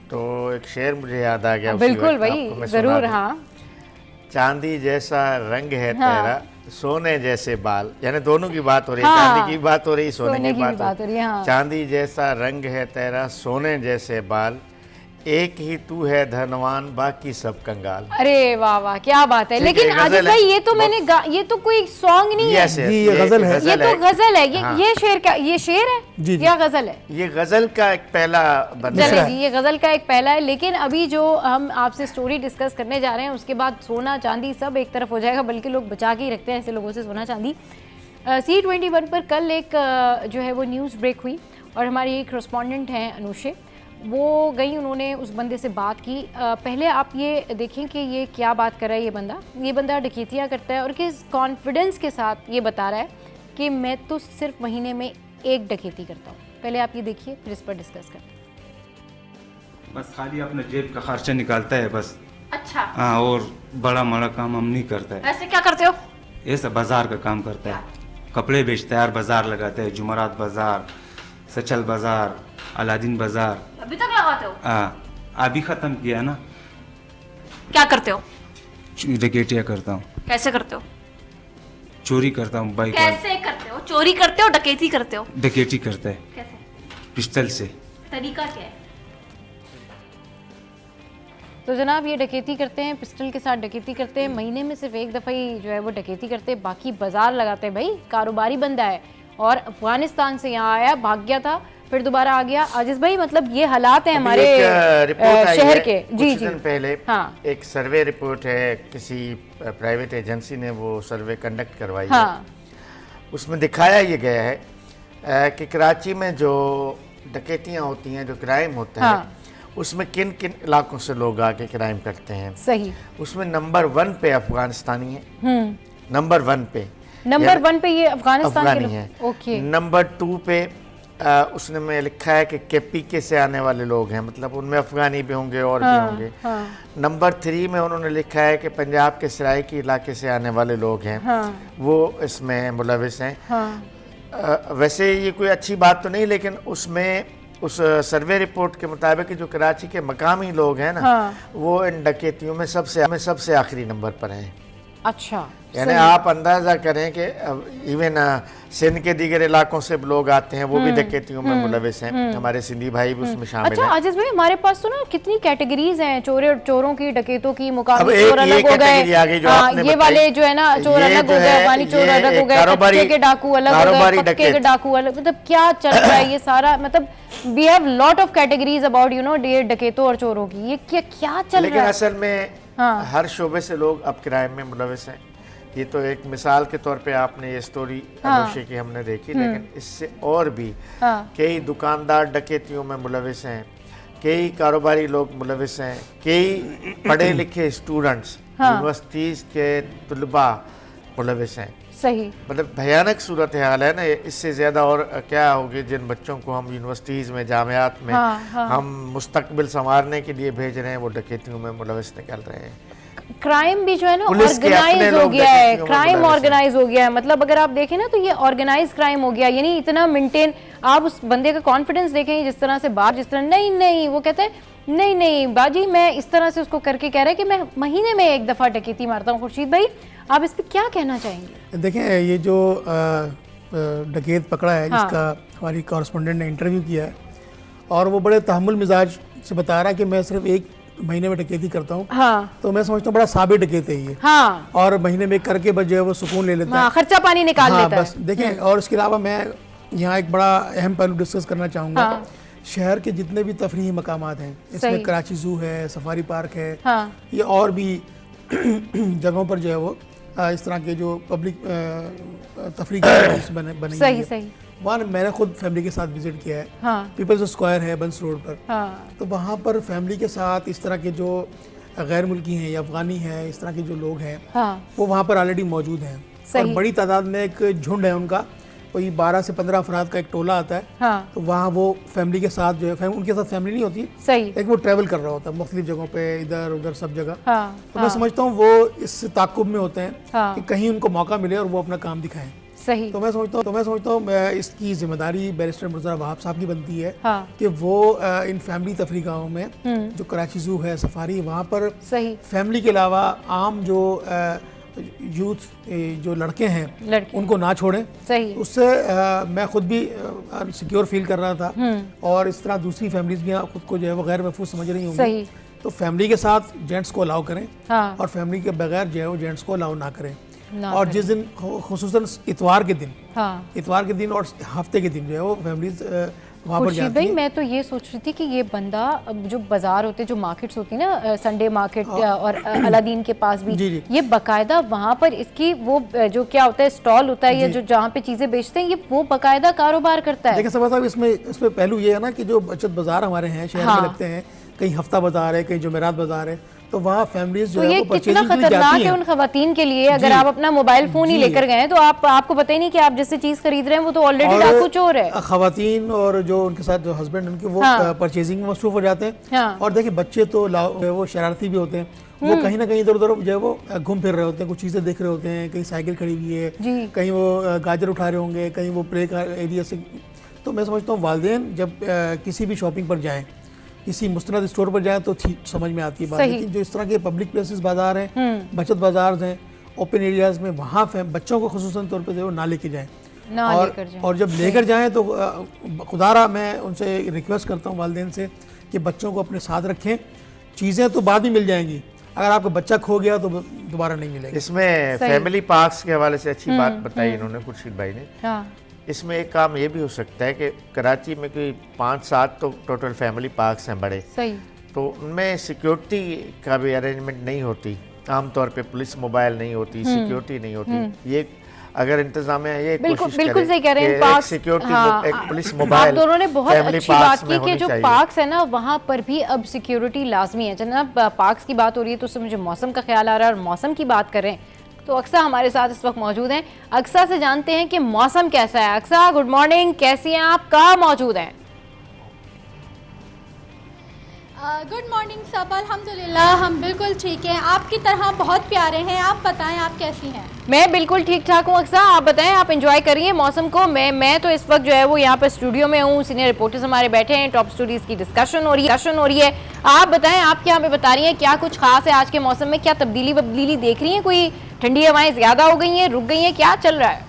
तो एक शेर मुझे याद आ गया। बिल्कुल भाई, ज़रूर। हाँ, चांदी जैसा रंग है तेरा, सोने जैसे बाल, यानी दोनों की बात हो रही है। चांदी की बात हो रही, सोने की बात हो रही है। चांदी जैसा रंग है तेरा, सोने जैसे बाल, एक ही तू है धनवान, बाकी सब कंगाल। अरे वाह वाह, क्या बात है। लेकिन आजिज़ भाई ये तो मैंने ये तो कोई सॉन्ग नहीं है, ये गजल है। ये तो गजल है। ये शेर का, ये शेर है या गजल है? ये गजल का एक पहला बंदा है जी, ये गजल का एक पहला है। लेकिन अभी जो हम आपसे स्टोरी डिस्कस करने जा रहे हैं उसके बाद सोना चांदी सब एक तरफ हो जाएगा, बल्कि लोग बचा के ही रखते हैं ऐसे लोगों से सोना चांदी। C21 पर कल एक जो है वो न्यूज़ ब्रेक हुई और हमारी एक करस्पॉन्डेंट हैं अनुषे, वो गई, उन्होंने उस बंदे से बात की। पहले आप ये देखें कि ये क्या बात कर रहा है। ये बंदा डकैतियाँ करता है और किस कॉन्फिडेंस के साथ ये बता रहा है कि मैं तो सिर्फ महीने में एक डकैती करता हूँ। पहले आप ये देखिए, फिर इस पर डिस्कस करते हैं। बस खाली अपने जेब का खर्चा निकालता है बस। अच्छा। हाँ, और बड़ा बड़ा काम हम नहीं करता है। ऐसे क्या करते हो? ये सब बाजार का काम करता है, कपड़े बेचता है और बाजार लगाता है, जुमरात बाजार, सचल बाजार, अलादीन बाजार। अभी तक लगाते हो? अभी खत्म किया ना। क्या करते हो? डकैतियाँ करता हूँ। कैसे करते हो? चोरी करता हूँ बाइक। कैसे करते हो? चोरी करते हो, डकैती करते हो? डकैती करता है। कैसे? पिस्टल से। तरीका क्या है? तो जनाब ये डकैती करते हैं, पिस्टल के साथ डकैती करते हैं। महीने में सिर्फ एक दफ़ा ही जो है वो डकैती करते हैं, बाकी बाजार लगाते हैं। भाई कारोबारी बंदा है और अफगानिस्तान से यहाँ आया, भाग गया था, फिर दोबारा आ गया। आजिज़ भाई मतलब ये हालात हैं हमारे शहर के। जी जी, दिन पहले एक सर्वे रिपोर्ट है, किसी प्राइवेट एजेंसी ने वो सर्वे कंडक्ट करवाई है। उसमें दिखाया ये गया है कि कराची में जो डकैतियाँ होती हैं, जो क्राइम होता है, उसमें किन किन इलाकों से लोग आके क्राइम करते हैं। सही। उसमें नंबर 1 पे अफगानिस्तानी है। नंबर 1 पे ये अफगानी है। ओके। नंबर 2 पे उसने में लिखा है कि केपीके से आने वाले लोग हैं, मतलब उनमें अफगानी भी होंगे और भी होंगे। नंबर 3 में उन्होंने लिखा है कि पंजाब के सराइकी इलाके से आने वाले लोग हैं, वो इसमें मुलविस हैं। वैसे ये कोई अच्छी बात तो नहीं, लेकिन उसमें उस सर्वे रिपोर्ट के मुताबिक जो कराची के मकामी लोग हैं ना, वो इन डकैतियों में सबसे आखिरी नंबर पर हैं। अच्छा, यानी आप अंदाजा करें कि इवन सिंध के दीगर इलाकों से लोग आते हैं, वो भी डकैतियों में मुलविस हैं। हमारे सिंधी भाई भी उसमें शामिल अच्छा, हैं। आजिज भाई, हमारे पास तो ना कितनी कैटेगरीज हैं, चोरों की, डकैतों की, मुकामी अब चोर एक अलग हो गए, ये वाले जो है ना चोर अलग हो गए, अफगानी चोर अलग हो गए, कच्चे के डाकू अलग हो गए, पक्के के डाकू अलग, मतलब क्या चल रहा है ये सारा, मतलब we have lot of categories about you know डकैतों और चोरों की, ये क्या चल रहा है? लेकिन असल में हर शोबे से लोग अब क्राइम में मुलविस हैं। ये तो एक मिसाल के तौर पे आपने ये स्टोरी अनोशे की हमने देखी, लेकिन इससे और भी कई दुकानदार डकैतियों में मुलविस हैं, कई कारोबारी लोग मुलविस हैं, कई पढ़े लिखे स्टूडेंट्स, यूनिवर्सिटीज़ के तलबा मुलविस हैं। सही, मतलब भयानक सूरत हाल है ना। इससे ज़्यादा और क्या होगी जिन बच्चों को हम यूनिवर्सिटीज़ में, जामियात में हम मुस्तकबिल संवारने के लिए भेज रहे हैं, वो डकैतियों में मुलविस निकल रहे हैं। क्राइम भी जो है ना ऑर्गेनाइज हो गया है, क्राइम ऑर्गेनाइज हो गया है, मतलब अगर आप देखें ना तो ये ऑर्गेनाइज क्राइम हो गया, यानी इतना मेंटेन, आप उस बंदे का कॉन्फिडेंस देखें जिस तरह से बात, जिस तरह नहीं वो कहते हैं नहीं बाजी, मैं इस तरह से उसको करके कह रहा है कि मैं महीने में एक दफ़ा डकैती मारता हूँ। खुर्शीद भाई, आप इस पर क्या कहना चाहेंगे? देखें, ये जो डकैत पकड़ा है, जिसका हमारी कॉरेस्पोंडेंट ने इंटरव्यू किया है, और वो बड़े तहम्मुल मिजाज से बता रहा है कि मैं सिर्फ एक महीने में डकैती करता हूँ, तो मैं समझता हूँ बड़ा साबित डकैत है ये। और महीने में करके बस जो है वो सुकून ले लेता है, खर्चा पानी निकाल लेता है। बस देखें, और इसके अलावा मैं यहाँ एक बड़ा अहम पहलू डिस्कस करना चाहूँगा। शहर के जितने भी तफरीही मकामात हैं, इसमें कराची जू है, सफारी पार्क है, ये और भी जगहों पर जो है वो इस तरह के जो पब्लिक तफरीह बने, वहाँ मैंने खुद फैमिली के साथ विजिट किया है। पीपल्स स्क्वायर है बंस रोड पर, तो वहाँ पर फैमिली के साथ इस तरह के जो गैर मुल्की हैं या अफगानी हैं, इस तरह के जो लोग हैं, वो वहाँ पर ऑलरेडी मौजूद हैं, और बड़ी तादाद में एक झुंड है उनका, कोई 12 से 15 अफराद का एक टोला आता है। तो वहाँ वो फैमिली के साथ जो है, उनके साथ फैमिली नहीं होती, लेकिन वो ट्रैवल कर रहा होता है मुख्तलिफ जगहों पे, इधर उधर सब जगह। तो मैं समझता हूँ वो इस ताक़ुब में होते हैं कि कहीं उनको मौका मिले और वो अपना काम दिखाएं। तो मैं समझता हूँ इसकी जिम्मेदारी बैरिस्टर मुर्तज़ा वहाब साहब की बनती है कि वो इन फैमिली तफरीगाहों में, जो कराची जू है, सफारी, वहाँ पर फैमिली के अलावा आम जो यूथ जो लड़के हैं उनको ना छोड़ें। उससे मैं खुद भी सिक्योर फील कर रहा था, और इस तरह दूसरी फैमिलीज भी खुद को जो है वो गैर महफूज समझ रही होंगी। तो फैमिली के साथ जेंट्स को अलाउ करें, और फैमिली के बगैर जो है वो जेंट्स को अलाउ ना करें। और जिस दिन खुसूसन इतवार के दिन और हफ्ते के दिन जो है वो फैमिलीज वहाँ पर जाती भाई, मैं तो ये सोच रही थी कि ये बंदा जो बाजार होते, जो मार्केट्स होती है ना, संडे मार्केट और अलादीन के पास भी, ये बाकायदा वहाँ पर इसकी वो जो क्या होता है स्टॉल होता है, या जो जहाँ पे चीजें बेचते हैं, ये वो बाकायदा कारोबार करता है। देखिए सबा साहब, इसमें पहलू ये है ना कि जो बचत बाजार हमारे हैं शहर में लगते हैं, कहीं हफ्ता बाजार है, कहीं जुमेरात बाजार है, तो वहाँ फैमिलीज जो है वो कितना खतरनाक है उन खवातीन के लिए। अगर आप अपना मोबाइल फोन ही लेकर गए तो आपको पता ही नहीं कि आप जिससे चीज खरीद रहे हैं वो तो ऑलरेडी डाकू चोर है। खवातीन और जो उनके साथ जो हस्बैंड उनके वो परचेजिंग में मसरूफ हो जाते हैं। और देखिए बच्चे तो वो शरारती भी होते हैं, वो कहीं ना कहीं इधर उधर जो है वो घूम फिर रहे होते हैं, कुछ चीजें देख रहे होते हैं, कहीं साइकिल खड़ी हुई है, कहीं वो गाजर उठा रहे होंगे, कहीं वो प्ले का एरिया से। तो मैं समझता हूँ वालिदैन जब किसी भी शॉपिंग पर जाएं, किसी मुस्तनद स्टोर पर जाए तो समझ में आती है बात, लेकिन जो इस तरह के पब्लिक प्लेसेस बाजार हैं, बचत बाजार हैं, ओपन एरियाज में, वहाँ बच्चों को खुसूसन तौर पर ना लेके जाएं, और जब लेकर जाएं तो खुदारा मैं उनसे रिक्वेस्ट करता हूँ वालिदैन से कि बच्चों को अपने साथ रखें। चीज़ें तो बाद में मिल जाएंगी, अगर आपका बच्चा खो गया तो दोबारा नहीं मिलेगा। इसमें फैमिली पार्क्स के हवाले से अच्छी बात बताई इन्होंने खुर्शीद भाई ने। इसमें एक काम ये भी हो सकता है कि कराची में कोई 5-7 तो टोटल फैमिली पार्क्स हैं बड़े, तो उनमें सिक्योरिटी का भी अरेंजमेंट नहीं होती, आमतौर पे पुलिस मोबाइल नहीं होती, सिक्योरिटी नहीं होती। ये अगर इंतजाम है, ये बिल्कुल सही कह रहे हैं, सिक्योरिटी, एक पुलिस मोबाइल। आप दोनों ने बहुत अच्छी बात की कि जो पार्क्स है ना वहाँ पर भी अब सिक्योरिटी लाजमी है। जनाब पार्क्स की बात हो रही है तो उससे मुझे मौसम का ख्याल आ रहा है, और मौसम की बात करें तो अक्सा हमारे साथ इस वक्त मौजूद हैं। अक्सा से जानते हैं कि मौसम कैसा है। अक्सा, गुड मॉर्निंग, कैसी हैं आप, कहाँ मौजूद हैं? गुड मॉर्निंग सब, अल्हम्दुलिल्लाह हम बिल्कुल ठीक हैं। आपकी तरह बहुत प्यारे हैं। आप बताएं, आप कैसी हैं? मैं बिल्कुल ठीक ठाक हूँ अक्सा, आप बताएं, आप एंजॉय करिए मौसम को। मैं तो इस वक्त जो है वो यहाँ पर स्टूडियो में हूँ, सीनियर रिपोर्टर्स हमारे बैठे हैं, टॉप स्टोरीज की डिस्कशन हो रही है। आप बताएं, आप क्या हमें बता रही हैं, क्या कुछ खास है आज के मौसम में? क्या तब्दीली देख रही हैं? कोई ठंडी हवाएं ज्यादा हो गई हैं, रुक गई हैं, क्या चल रहा है?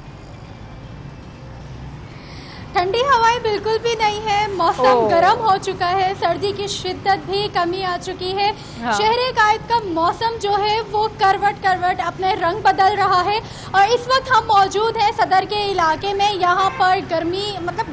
ठंडी हवाएं बिल्कुल भी नहीं है, मौसम गर्म हो चुका है, सर्दी की शिद्दत भी कमी आ चुकी है। हाँ। शहर कायद का मौसम जो है वो करवट अपने रंग बदल रहा है और इस वक्त हम मौजूद हैं सदर के इलाके में। यहाँ पर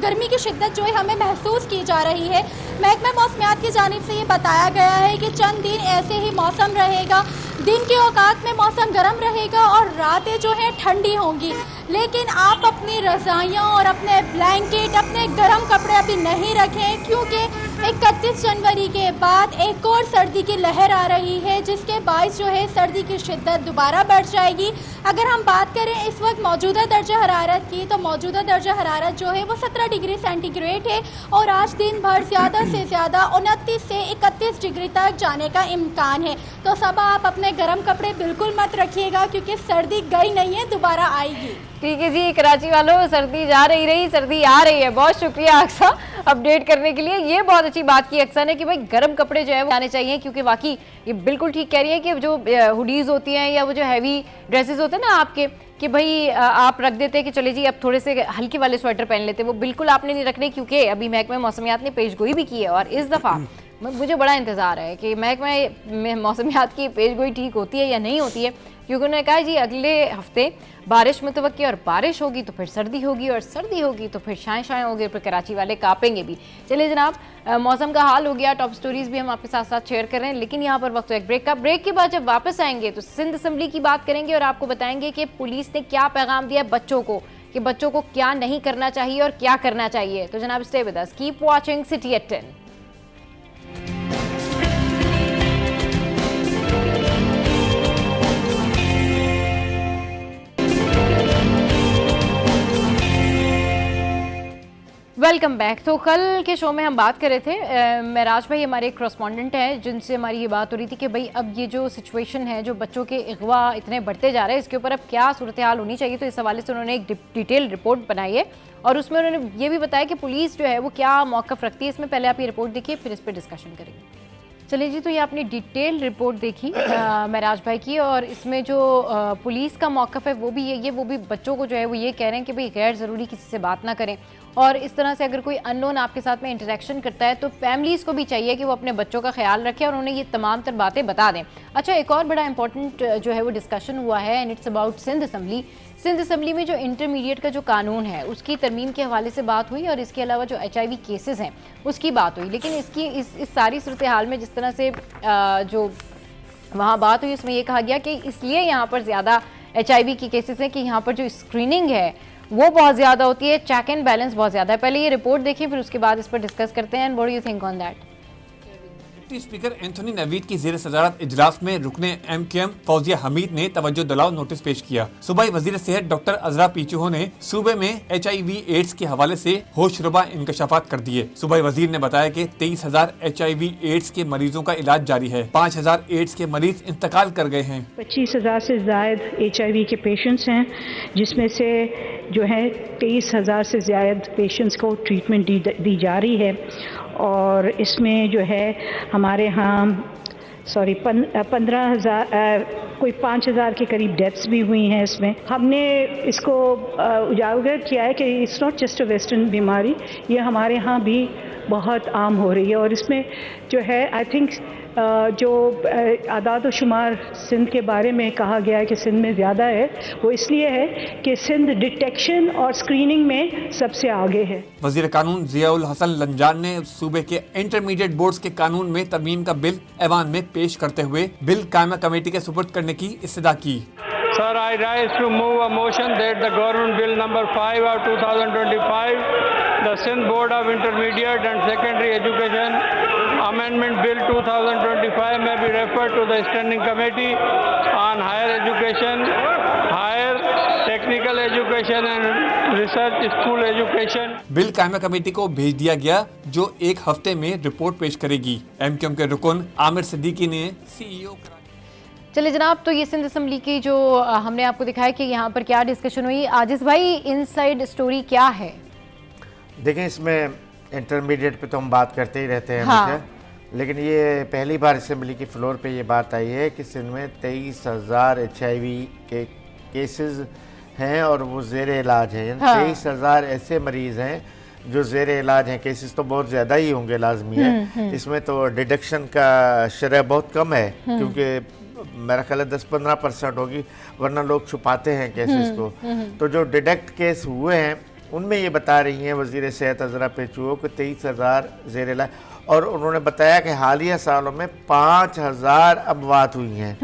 गर्मी की शिद्दत जो है हमें महसूस की जा रही है। महकमा मौसमियात की जानिब से ये बताया गया है कि चंद दिन ऐसे ही मौसम रहेगा, दिन के औकात में मौसम गर्म रहेगा और रातें जो हैं ठंडी होंगी। लेकिन आप अपनी रज़ाइयाँ और अपने ब्लैंकेट, अपने गर्म कपड़े अभी नहीं रखें, क्योंकि 31 जनवरी के बाद एक और सर्दी की लहर आ रही है, जिसके बायस जो है सर्दी की शिद्दत दोबारा बढ़ जाएगी। अगर हम बात करें इस वक्त मौजूदा दर्जा हरारत की, तो मौजूदा दर्जा हरारत जो है वो 17 डिग्री सेंटीग्रेड है और आज दिन भर ज़्यादा से ज़्यादा 29 से 31 डिग्री तक जाने का इम्कान है। तो सब आप अपने गर्म कपड़े बिल्कुल मत रखिएगा, क्योंकि सर्दी गई नहीं है, दोबारा आएगी। ठीक है जी, कराची वालों, सर्दी जा रही सर्दी आ रही है। बहुत शुक्रिया अक्सा अपडेट करने के लिए। ये बहुत अच्छी बात की अक्सा ने कि भाई गर्म कपड़े जो है वो आने चाहिए, क्योंकि वाकई ये बिल्कुल ठीक कह रही है कि जो हुडीज़ होती हैं या वो जो हैवी ड्रेसेस होते हैं ना आपके, कि भाई आप रख देते हैं कि चले जी अब थोड़े से हल्के वाले स्वेटर पहन लेते, वो बिल्कुल आपने नहीं रखने, क्योंकि अभी महकमा मौसमियात ने पेशगोई भी की है और इस दफ़ा मुझे बड़ा इंतज़ार है कि महकमा मौसमियात की पेशगोई ठीक होती है या नहीं होती है, क्योंकि उन्होंने कहा जी अगले हफ्ते बारिश मुतवक्की और बारिश होगी तो फिर सर्दी होगी और सर्दी होगी तो फिर शाएं होगी, फिर कराची वाले कांपेंगे भी। चलिए जनाब, मौसम का हाल हो गया, टॉप स्टोरीज भी हम आपके साथ साथ शेयर कर रहे हैं, लेकिन यहाँ पर वक्त एक ब्रेक का। ब्रेक के बाद जब वापस आएंगे तो सिंध असम्बली की बात करेंगे और आपको बताएंगे कि पुलिस ने क्या पैगाम दिया बच्चों को, कि बच्चों को क्या नहीं करना चाहिए और क्या करना चाहिए। तो जनाब stay with us, keep watching City at 10। Welcome back. तो कल के शो में हम बात कर रहे थे, महराज भाई हमारे कॉरेस्पॉन्डेंट हैं जिनसे हमारी ये बात हो रही थी कि भाई अब ये जो सिचुएशन है, जो बच्चों के अगवा इतने बढ़ते जा रहे हैं, इसके ऊपर अब क्या सूरत हाल होनी चाहिए। तो इस हवाले से उन्होंने एक डिटेल रिपोर्ट बनाई है और उसमें उन्होंने ये भी बताया कि पुलिस जो है वो क्या मौक़िफ़ रखती है इसमें। पहले आप ये रिपोर्ट देखिए, फिर इस पर डिस्कशन करेंगे। चलिए जी, तो ये आपने डिटेल रिपोर्ट देखी महराज भाई की, और इसमें जो पुलिस का मौक़िफ़ है वो भी ये वो भी बच्चों को जो है वो ये कह रहे हैं कि भाई गैर ज़रूरी किसी से बात ना करें, और इस तरह से अगर कोई अननोन आपके साथ में इंटरेक्शन करता है तो फैमिलीज़ को भी चाहिए कि वो अपने बच्चों का ख्याल रखें और उन्हें ये तमाम तर बातें बता दें। अच्छा, एक और बड़ा इंपॉर्टेंट जो है वो डिस्कशन हुआ है, and it's about Sindh Assembly. Sindh Assembly में जो इंटरमीडिएट का जो कानून है उसकी तरमीम के हवाले से बात हुई, और इसके अलावा जो HIV केसेस हैं उसकी बात हुई। लेकिन इसकी इस सारी सूरत हाल में जिस तरह से जो वहाँ बात हुई उसमें ये कहा गया कि इसलिए यहाँ पर ज़्यादा HIV की केसेस हैं कि यहाँ पर जो स्क्रीनिंग है वो बहुत ज़्यादा होती है, चेक एंड बैलेंस बहुत ज़्यादा है। पहले ये रिपोर्ट देखिए, फिर उसके बाद इस पर डिस्कस करते हैं। And what do you think on that? Deputy speaker Anthony Naveed की ज़ेर सदारत इजलास में रुकने MKM फौजिया हमीद ने तवज्जो दिलाओ नोटिस पेश किया। सूबाई वजीर सेहत डॉक्टर अजरा पीचूहो ने सूबे में HIV एड्स के हवाले से होशरुबा इंकशाफात कर दिए। सूबाई वजीर ने बताया कि 23,000 HIV एड्स के मरीजों का इलाज जारी है, 5,000 एड्स के मरीज इंतकाल कर गए हैं। 25,000 से ज्यादा HIV के पेशेंट्स हैं, जिसमें से जो है 23,000 से ज़्यादा पेशेंट्स को ट्रीटमेंट दी जा रही है, और इसमें जो है हमारे यहाँ 15,000 कोई 5,000 के करीब डेथ्स भी हुई हैं। इसमें हमने इसको उजागर किया है कि it's not just a western बीमारी, ये हमारे यहाँ भी बहुत आम हो रही है। और इसमें जो है आई थिंक जो आदाद व शुमार सिंध के बारे में कहा गया है कि सिंध में ज़्यादा है, वो इसलिए है कि सिंध डिटेक्शन और स्क्रीनिंग में सबसे आगे है। वज़ीर कानून ज़ियाउल हसन लंजान ने सूबे के इंटरमीडिएट बोर्ड्स के कानून में तरमीम का बिल ऐवान में पेश करते हुए बिल कायमा कमेटी के सुपुर्द करने की इस्तदा की। Sir, I rise to move a motion that the Government Bill number 5 of 2025, the Sindh Board of Intermediate and Secondary Education Amendment Bill 2025 may be referred to the Standing Committee on Higher Education, Higher technical education and research school education. Bill कायमा committee को भेज दिया गया जो 1 हफ्ते में report पेश करेगी। एमक्यूएम के रुकन आमिर सिद्दीकी ने सीईओ। चलिए जनाब, तो ये सिंध असम्बली की जो हमने आपको दिखाया कि यहाँ पर क्या डिस्कशन हुई। आजिज भाई, इनसाइड स्टोरी क्या है? देखें, इसमें इंटरमीडिएट पे तो हम बात करते ही रहते हैं हाँ। हमेशा, लेकिन ये पहली बार असम्बली की फ्लोर पे ये बात आई है कि सिंध में 23,000 HIV के केसेस हैं और वो ज़ेर इलाज हैं। यानी 23,000 ऐसे मरीज़ हैं जो ज़ेर इलाज हैं। केसेस तो बहुत ज़्यादा ही होंगे, लाजमी है। इसमें तो डिडक्शन का शरह बहुत कम है, क्योंकि मेरा ख्याल है 10-15% होगी, वरना लोग छुपाते हैं केसेस को। तो जो डिडक्ट केस हुए हैं उनमें ये बता रही हैं वज़ीर सेहत अज़रा पेचुओ को 23,000 ज़ेर इलाज, और उन्होंने बताया कि हालिया सालों में 5,000 अमवात हुई हैं।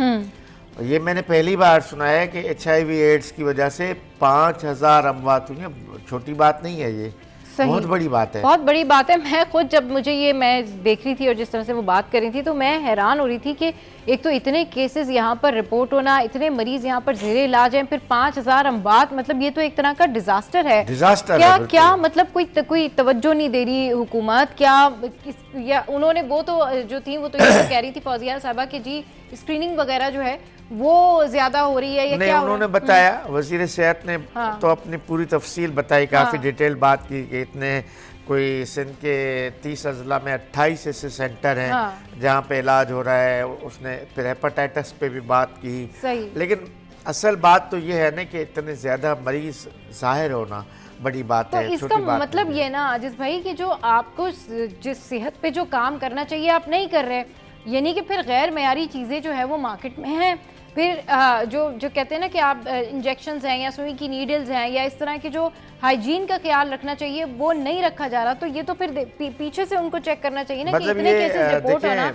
ये मैंने पहली बार सुना है कि HIV एड्स की वजह से 5,000 अमवात हुई हैं। छोटी बात नहीं है, ये बहुत बड़ी बात है, बहुत बड़ी बात है। मैं खुद जब मुझे ये मैं देख रही थी और जिस तरह से वो बात कर रही थी तो मैं हैरान हो रही थी कि एक तो इतने केसेस यहाँ पर रिपोर्ट होना, इतने मरीज यहाँ पर ज़ेरे इलाज हैं, फिर 5,000 अमवात, मतलब ये तो एक तरह का डिजास्टर है। क्या मतलब कोई तवज्जो नहीं दे रही हुकूमत? या उन्होंने वो तो जो थी वो तो ये कह रही थी फौजिया साहबा कि जी स्क्रीनिंग वगैरह जो है वो ज्यादा हो रही है या नहीं, क्या? उन्होंने बताया, वजीर सेहत ने तो अपनी पूरी तफसील बताई, काफ़ी डिटेल बात की कि इतने कोई सिंध के 30 अजला में 28 ऐसे सेंटर हैं जहाँ पे इलाज हो रहा है। उसने फिर हेपेटाइटिस पे भी बात की। लेकिन असल बात तो ये है ना कि इतने ज़्यादा मरीज जाहिर होना बड़ी बात है। इसका मतलब ये ना आजिज भाई कि जो आपको जिस सेहत पे जो काम करना चाहिए आप नहीं कर रहे, यानी कि फिर गैर मयारी चीज़ें जो है वो मार्केट में हैं। फिर जो कहते हैं ना कि आप इंजेक्शंस हैं या सुई की नीडल्स हैं या इस तरह के जो हाइजीन का ख्याल रखना चाहिए वो नहीं रखा जा रहा, तो ये तो फिर पीछे से उनको चेक करना चाहिए ना। मतलब कि इतने केसेस रिपोर्ट होना।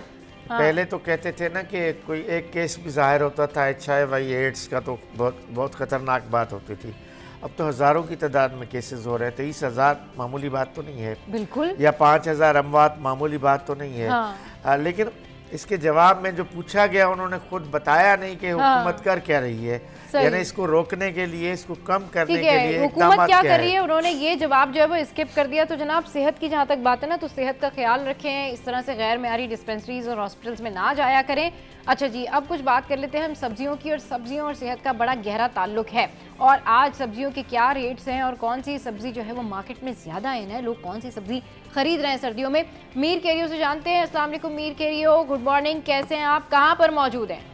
पहले तो कहते थे ना कि कोई एक केस भी जाहिर होता था HIV एड्स का तो बहुत खतरनाक बात होती थी। अब तो हज़ारों की तादाद में केसेस हो रहे हैं। 23,000 मामूली बात तो नहीं है बिल्कुल, या 5,000 अमवात मामूली बात तो नहीं है। लेकिन इसके जवाब में जो पूछा गया उन्होंने खुद बताया नहीं कि हुकूमत कर क्या रही है, यानी इसको रोकने के लिए, इसको कम करने के लिए हुकूमत क्या कर रही है। उन्होंने ये जवाब जो है वो स्किप कर दिया। तो जनाब सेहत की जहाँ तक बात है ना, तो सेहत का ख्याल रखें, इस तरह से गैर मेयारी डिस्पेंसरीज और हॉस्पिटल्स में ना जाया करें। अच्छा जी, अब कुछ बात कर लेते हैं हम सब्जियों की। और सब्जियों और सेहत का बड़ा गहरा ताल्लुक है। और आज सब्जियों के क्या रेट्स हैं और कौन सी सब्जी जो है वो मार्केट में ज़्यादा है, लोग कौन सी सब्जी खरीद रहे हैं सर्दियों में, मीर केरियो से जानते हैं। अस्सलाम वालेकुम मीर केरियो, गुड मॉर्निंग, कैसे हैं आप, कहाँ पर मौजूद हैं?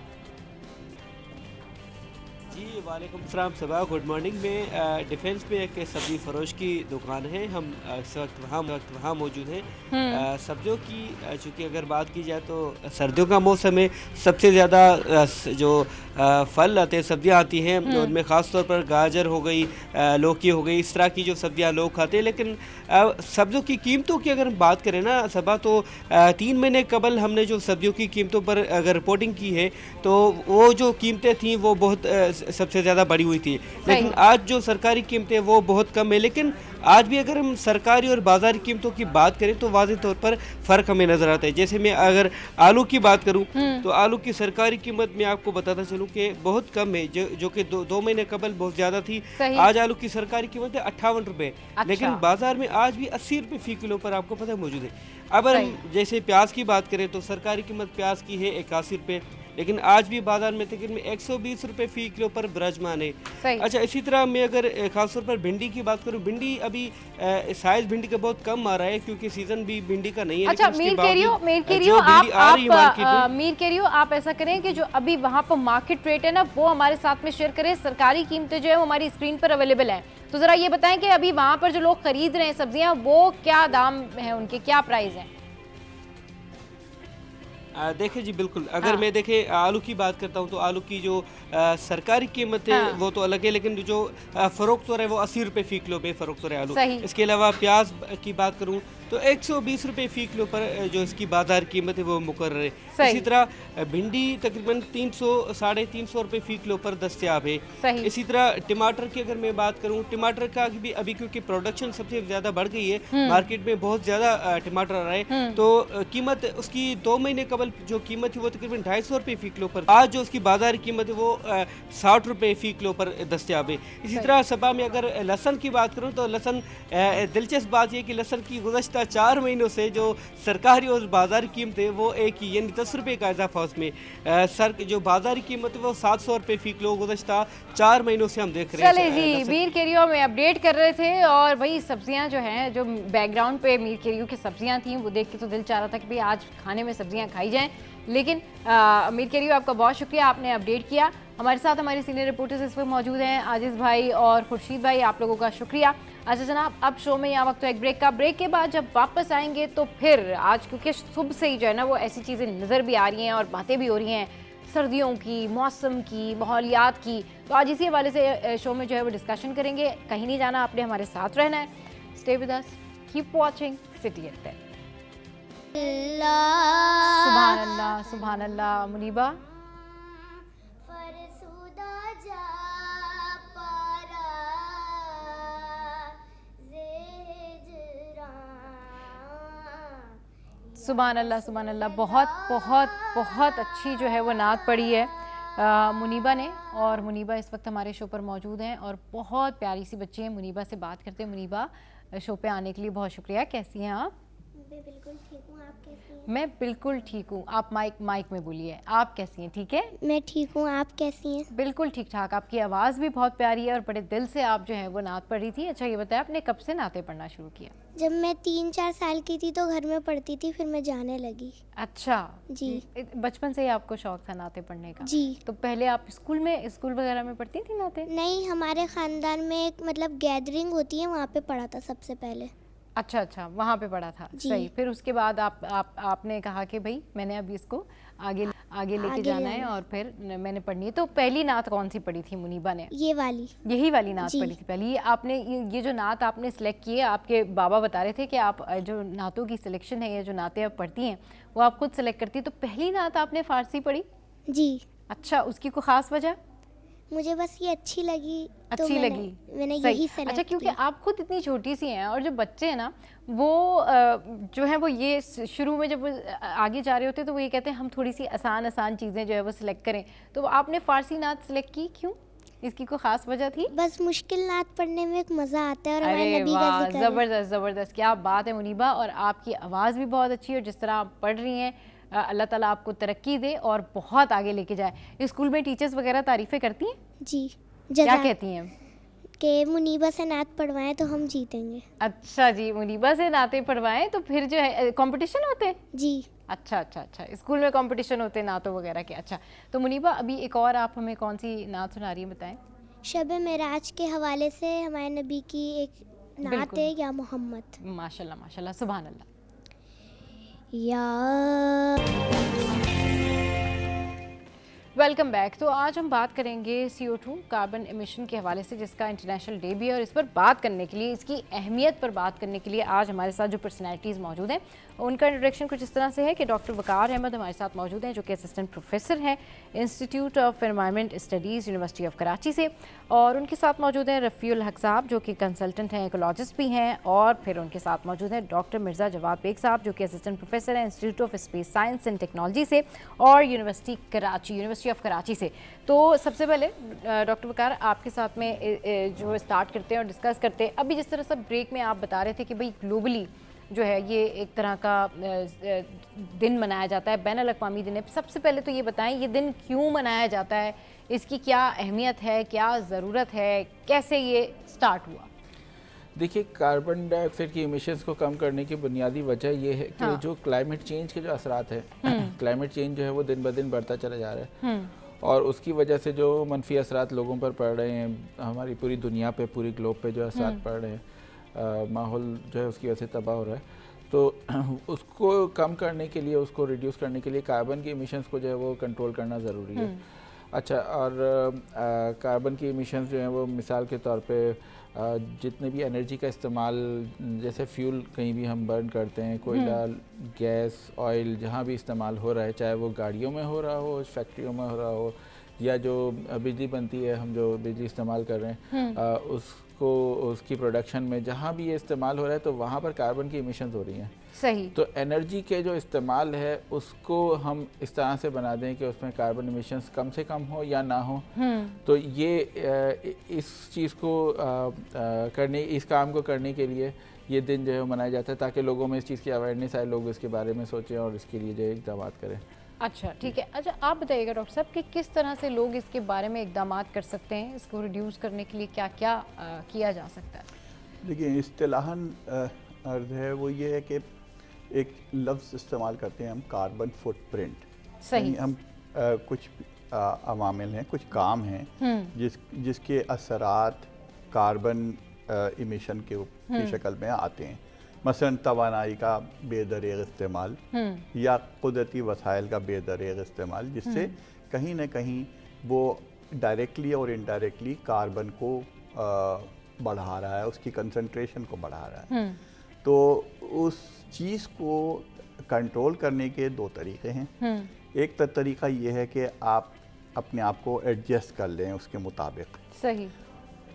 जी वालेकुम सलाम सबा, गुड मॉर्निंग। में डिफेंस में एक सब्जी फरोश की दुकान है, हम इस वक्त वहाँ मौजूद हैं। सब्जियों की चूँकि अगर बात की जाए तो सर्दियों का मौसम है, सबसे ज़्यादा जो फल आते हैं, सब्जियाँ आती हैं, उनमें ख़ास तौर पर गाजर हो गई, लौकी हो गई, इस तरह की जो सब्जियाँ लोग खाते हैं। लेकिन सब्जियों की कीमतों की अगर हम बात करें ना सबा, तो 3 महीने कबल हमने जो सब्जियों की कीमतों पर अगर रिपोर्टिंग की है तो वो जो कीमतें थीं वो बहुत सबसे ज़्यादा बढ़ी हुई थी। लेकिन आज जो सरकारी कीमतें वो बहुत कम है। लेकिन आज भी अगर हम सरकारी और बाज़ारी कीमतों की बात करें तो वाज़ेह तौर पर फ़र्क हमें नज़र आता है। जैसे मैं अगर आलू की बात करूं तो आलू की सरकारी कीमत मैं आपको बताता चलूं कि बहुत कम है, जो कि 2 महीने कबल बहुत ज़्यादा थी। आज आलू की सरकारी कीमत है 58 रुपये। लेकिन बाज़ार में आज भी 80 रुपये फ़ी किलो पर आपको पता है मौजूद है। अब अगर हम जैसे प्याज की बात करें तो सरकारी कीमत प्याज की है 81 रुपये, लेकिन आज भी बाजार में तकरीबन 120 रुपये फ़ी किलो पर विराजमान है। अच्छा, इसी तरह मैं अगर खासतौर पर भिंडी की बात करूं, भिंडी अभी साइज भिंडी का बहुत कम आ रहा है क्योंकि सीजन भी भिंडी का नहीं है। अच्छा, मीर केरियो आप ऐसा करें कि जो अभी वहाँ पर मार्केट रेट है ना वो हमारे साथ में शेयर करें। सरकारी कीमतें जो है वो हमारी स्क्रीन पर अवेलेबल है, तो ज़रा ये बताएं कि अभी वहाँ पर जो लोग खरीद रहे हैं सब्जियाँ वो क्या दाम है, उनके क्या प्राइस हैं? देखिए जी बिल्कुल, अगर मैं देखे आलू की बात करता हूँ तो आलू की जो सरकारी कीमत है वो तो अलग है, लेकिन जो फ़रोख्त हो रहा है वो 80 रुपये फ़ी किलो पे फ़रोख्त हो रहा है आलू। इसके अलावा प्याज की बात करूँ तो 120 रुपये फ़ी किलो पर जो इसकी बाजार कीमत है वो मुकर्रर है। इसी तरह भिंडी तकरीबन 300-350 रुपये फ़ी किलो पर दस्तयाब है। इसी तरह टमाटर की अगर मैं बात करूँ, टमाटर का भी अभी क्योंकि प्रोडक्शन सबसे ज़्यादा बढ़ गई है, मार्केट में बहुत ज़्यादा टमाटर आ रहा है, तो कीमत उसकी 2 महीने कबल चावल जो कीमत थी वो तकरीबन 250 रुपये फ़ी किलो पर, आज जो उसकी बाज़ारी कीमत है वो 60 रुपये फ़ी किलो पर दस्तियाब है। इसी तरह सबा में अगर लहसन की बात करूँ तो लहसन, दिलचस्प बात यह कि लहसन की गुज़श्ता 4 महीनों से जो सरकारी और बाज़ारी कीमत है वो एक ही, यानी 10 रुपये का इजाफा उसमें। जो बाज़ारी कीमत है वो 700 रुपये फ़ी किलो गुज़श्ता 4 महीनों से हम देख रहे हैं। चले जी, मीर केरियो में अपडेट कर रहे थे और भाई सब्जियां जो हैं, जो बैकग्राउंड पे मीर केरियो की सब्जियां थी वो देख के तो दिल चाह रहा था कि भाई आज खाने में सब्जियां खाई जाएं, लेकिन मीर केरियो आपका बहुत शुक्रिया, आपने अपडेट किया। हमारे साथ हमारे सीनियर रिपोर्टर्स इस वक्त मौजूद हैं, आजिज़ भाई और खुर्शीद भाई, आप लोगों का शुक्रिया। अच्छा जनाब, अब शो में यहाँ वक्त तो एक ब्रेक का, ब्रेक के बाद जब वापस आएंगे तो फिर आज क्योंकि सुबह से ही जो है ना वो ऐसी चीज़ें नज़र भी आ रही हैं और बातें भी हो रही हैं सर्दियों की, मौसम की, माहौलियात की, तो आज इसी हवाले से शो में जो है वो डिस्कशन करेंगे। कहीं नहीं जाना, आपने हमारे साथ रहना है। Stay with us, keep watching City at 10। सुभान अल्लाह, सुभान अल्लाह। मुनीबा, सुभान अल्लाह, सुभान अल्लाह। बहुत बहुत बहुत अच्छी जो है वो नात पड़ी है मुनीबा ने, और मुनीबा इस वक्त हमारे शो पर मौजूद हैं और बहुत प्यारी सी बच्ची हैं। मुनीबा से बात करते हैं। मुनीबा, शो पे आने के लिए बहुत शुक्रिया। कैसी हैं आप? मैं बिल्कुल ठीक हूँ, आप कैसी हैं? मैं बिल्कुल ठीक हूँ। आप माइक में बोलिए, आप कैसी हैं? ठीक है, मैं ठीक हूँ, आप कैसी हैं? बिल्कुल ठीक ठाक। आपकी आवाज़ भी बहुत प्यारी है और बड़े दिल से आप जो है वो नात पढ़ रही थी। अच्छा ये बताया, आपने कब से नाते पढ़ना शुरू किया? जब मैं 3-4 साल की थी तो घर में पढ़ती थी, फिर मैं जाने लगी। अच्छा जी, बचपन से ही आपको शौक था नाते पढ़ने का? जी। तो पहले आप स्कूल वगैरह में पढ़ती थी नाते? नहीं, हमारे ख़ानदान में एक मतलब गैदरिंग होती है, वहाँ पे पढ़ा था सबसे पहले। अच्छा अच्छा, वहाँ पे पढ़ा था। सही। फिर उसके बाद आपने कहा कि भाई मैंने अब इसको आगे लेके जाना है और फिर मैंने पढ़नी है। तो पहली नात कौन सी पढ़ी थी मुनीबा ने? ये वाली, यही वाली नात पढ़ी थी पहली। आपने ये जो नात आपने सिलेक्ट की है, आपके बाबा बता रहे थे कि आप जो नातों की सिलेक्शन है या जो नातें आप पढ़ती हैं वो आप खुद सेलेक्ट करती है। तो पहली नात आपने फारसी पढ़ी? जी। अच्छा, उसकी कोई ख़ास वजह? मुझे बस ये अच्छी लगी, अच्छी तो लगी, मैंने यही सेलेक्ट अच्छा, क्योंकि आप खुद इतनी छोटी सी हैं और जो बच्चे हैं ना वो जो है वो ये शुरू में जब वो आगे जा रहे होते हैं तो वो ये कहते हैं हम थोड़ी सी आसान चीज़ें जो है वो सिलेक्ट करें। तो आपने फ़ारसी नात सिलेक्ट की, क्यों? इसकी कोई ख़ास वजह थी? बस मुश्किल नात पढ़ने में एक मज़ा आता है और हमारे नबी का जिक्र है। ज़बरदस्त, क्या बात है मुनीबा। और आपकी आवाज़ भी बहुत अच्छी है और जिस तरह आप पढ़ रही हैं, अल्लाह ताला आपको तरक्की दे और बहुत आगे लेके जाए। स्कूल में टीचर्स वगैरह तारीफ़ें करती हैं? जी। क्या कहती हैं? कि मुनीबा से नात पढ़वाएं तो हम जीतेंगे। अच्छा जी, मुनीबा से नाते पढ़वाएं तो फिर जो है कंपटीशन होते हैं? जी। अच्छा, स्कूल में कंपटीशन होते हैं नातों वगैरह के। अच्छा, तो मुनीबा अभी एक और आप हमें कौन सी नात सुना रही है, बताएं। शब मेराज के हवाले से हमारे नबी की एक नात है, या मोहम्मद। माशाल्लाह माशाल्लाह, सुभान अल्लाह। Welcome back. तो आज हम बात करेंगे CO2 कार्बन एमिशन के हवाले से, जिसका इंटरनेशनल डे भी है, और इस पर बात करने के लिए, इसकी अहमियत पर बात करने के लिए आज हमारे साथ जो पर्सनैलिटीज़ मौजूद हैं उनका इंट्रोडक्शन कुछ इस तरह से है कि डॉक्टर वकार अहमद हमारे साथ मौजूद हैं, जो कि असिस्टेंट प्रोफेसर हैं institute of environment studies university of Karachi से, और उनके साथ मौजूद हैं रफ़ीउल हक साहब जो कि कंसल्टेंट हैं, इकोलॉजिस्ट भी हैं, और फिर उनके साथ मौजूद हैं डॉक्टर मिर्ज़ा जवाद बेग साहब जो कि असिस्टेंट प्रोफेसर हैं institute of space science and technology से और यूनिवर्सिटी ऑफ कराची से। तो सबसे पहले डॉक्टर वकार आपके साथ में जो स्टार्ट करते हैं और डिस्कस करते हैं, अभी जिस तरह से ब्रेक में आप बता रहे थे कि भाई ग्लोबली जो है ये एक तरह का दिन मनाया जाता है, बैनुल अक़वामी दिन है। सबसे पहले तो ये बताएं ये दिन क्यों मनाया जाता है, इसकी क्या अहमियत है, क्या ज़रूरत है, कैसे ये स्टार्ट हुआ? देखिए, कार्बन डाइऑक्साइड की इमिशंस को कम करने की बुनियादी वजह ये है कि जो क्लाइमेट चेंज के जो असरात है, क्लाइमेट चेंज जो है वो दिन ब दिन बढ़ता चला जा रहा है और उसकी वजह से जो मनफी असरात लोगों पर पड़ रहे हैं, हमारी पूरी दुनिया पे, पूरी ग्लोब पे जो असरात पड़ रहे हैं, माहौल जो है उसकी वजह से तबाह हो रहा है। तो उसको कम करने के लिए, उसको रिड्यूस करने के लिए कार्बन की इमिशंस को जो है वो कंट्रोल करना ज़रूरी है। अच्छा, और कार्बन की इमिशंस जो हैं वो मिसाल के तौर पे जितने भी एनर्जी का इस्तेमाल, जैसे फ्यूल कहीं भी हम बर्न करते हैं, कोयला, गैस, ऑयल जहाँ भी इस्तेमाल हो रहा है, चाहे वो गाड़ियों में हो रहा हो, फैक्ट्रियों में हो रहा हो, या जो बिजली बनती है, हम जो बिजली इस्तेमाल कर रहे हैं उसको उसको उसकी प्रोडक्शन में जहाँ भी ये इस्तेमाल हो रहा है तो वहाँ पर कार्बन की इमिशंस हो रही हैं। सही। तो एनर्जी के जो इस्तेमाल है उसको हम इस तरह से बना दें कि उसमें कार्बन इमिशंस कम से कम हो या ना हो। तो ये इस चीज़ को इस काम को करने के लिए ये दिन जो है मनाया जाता है, ताकि लोगों में इस चीज़ की अवेयरनेस आए, लोग इसके बारे में सोचें और इसके लिए जो है इक़दाम करें। अच्छा, ठीक है। अच्छा, आप बताइएगा डॉक्टर साहब कि किस तरह से लोग इसके बारे में इक़दाम कर सकते हैं, इसको रिड्यूस करने के लिए क्या क्या किया जा सकता है? देखिए, इस्तिलाहन अर्ज़ है वो ये है कि एक लफ्ज़ इस्तेमाल करते हैं हम, कार्बन फुटप्रिंट। सही। हम कुछ अवामिल हैं, कुछ काम हैं जिसके असरात कार्बन इमिशन की शक्ल में आते हैं। मसलन तवानाई का बेदरेग इस्तेमाल या कुदरती वसाइल का बेदरेग इस्तेमाल, जिससे कहीं ना कहीं वो डायरेक्टली और इनडायरेक्टली कार्बन को बढ़ा रहा है, उसकी कंसंट्रेशन को बढ़ा रहा है। तो उस चीज़ को कंट्रोल करने के दो तरीके हैं। एक तरीका ये है कि आप अपने आप को एडजस्ट कर लें उसके मुताबिक। सही।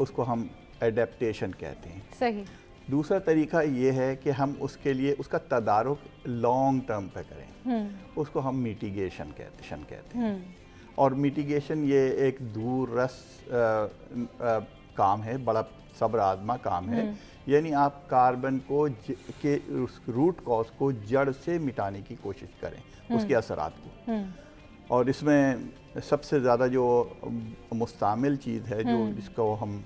उसको हम एडेप्टेशन कहते हैं। सही। दूसरा तरीका ये है कि हम उसके लिए उसका तदारुक लॉन्ग टर्म पे करें, उसको हम मिटिगेशन कहते हैं। और मिटिगेशन ये एक दूररस काम है, बड़ा सब्र आज़मा काम है। यानी आप कार्बन को के उस रूट कॉज को जड़ से मिटाने की कोशिश करें, उसके असरात को। और इसमें सबसे ज़्यादा जो मुस्तामिल चीज़ है, जो जिसको हम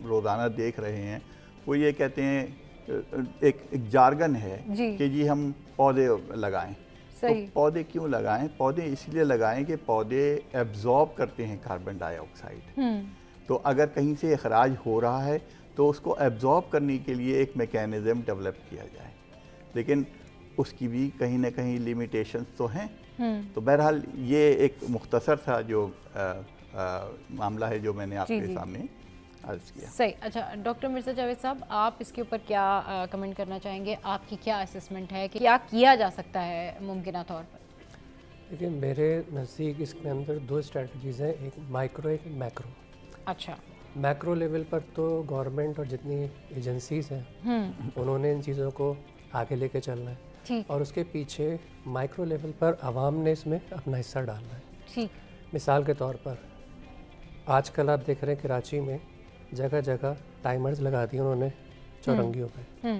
रोज़ाना देख रहे हैं, वो ये कहते हैं, एक जार्गन है कि जी हम पौधे लगाएं। तो पौधे क्यों लगाएं? पौधे इसलिए लगाएं कि पौधे एब्जॉर्ब करते हैं कार्बन डाइऑक्साइड। तो अगर कहीं से अखराज हो रहा है तो उसको एब्जॉर्ब करने के लिए एक मैकेनिज़्म डेवलप किया जाए, लेकिन उसकी भी कहीं ना कहीं लिमिटेशंस तो हैं। तो बहरहाल ये एक मुख्तसर सा जो मामला है जो मैंने आपके सामने अर्ज किया। सही। अच्छा, डॉक्टर मिर्ज़ा जावेद साहब, आप इसके ऊपर क्या कमेंट करना चाहेंगे? आपकी क्या असेसमेंट है कि क्या किया जा सकता है मुमकिना तौर पर? देखिए, मेरे नज़दीक इसके अंदर दो स्ट्रेटजीज़ हैं, एक माइक्रो एक मैक्रो। अच्छा। मैक्रो लेवल पर तो गवर्नमेंट और जितनी एजेंसीज़ हैं उन्होंने इन चीज़ों को आगे लेके चलना है, और उसके पीछे माइक्रो लेवल पर आवाम ने इसमें अपना हिस्सा डालना है। ठीक। मिसाल के तौर पर आजकल आप देख रहे हैं कराची में जगह जगह टाइमर्स लगा दिए उन्होंने चौरंगियों पे।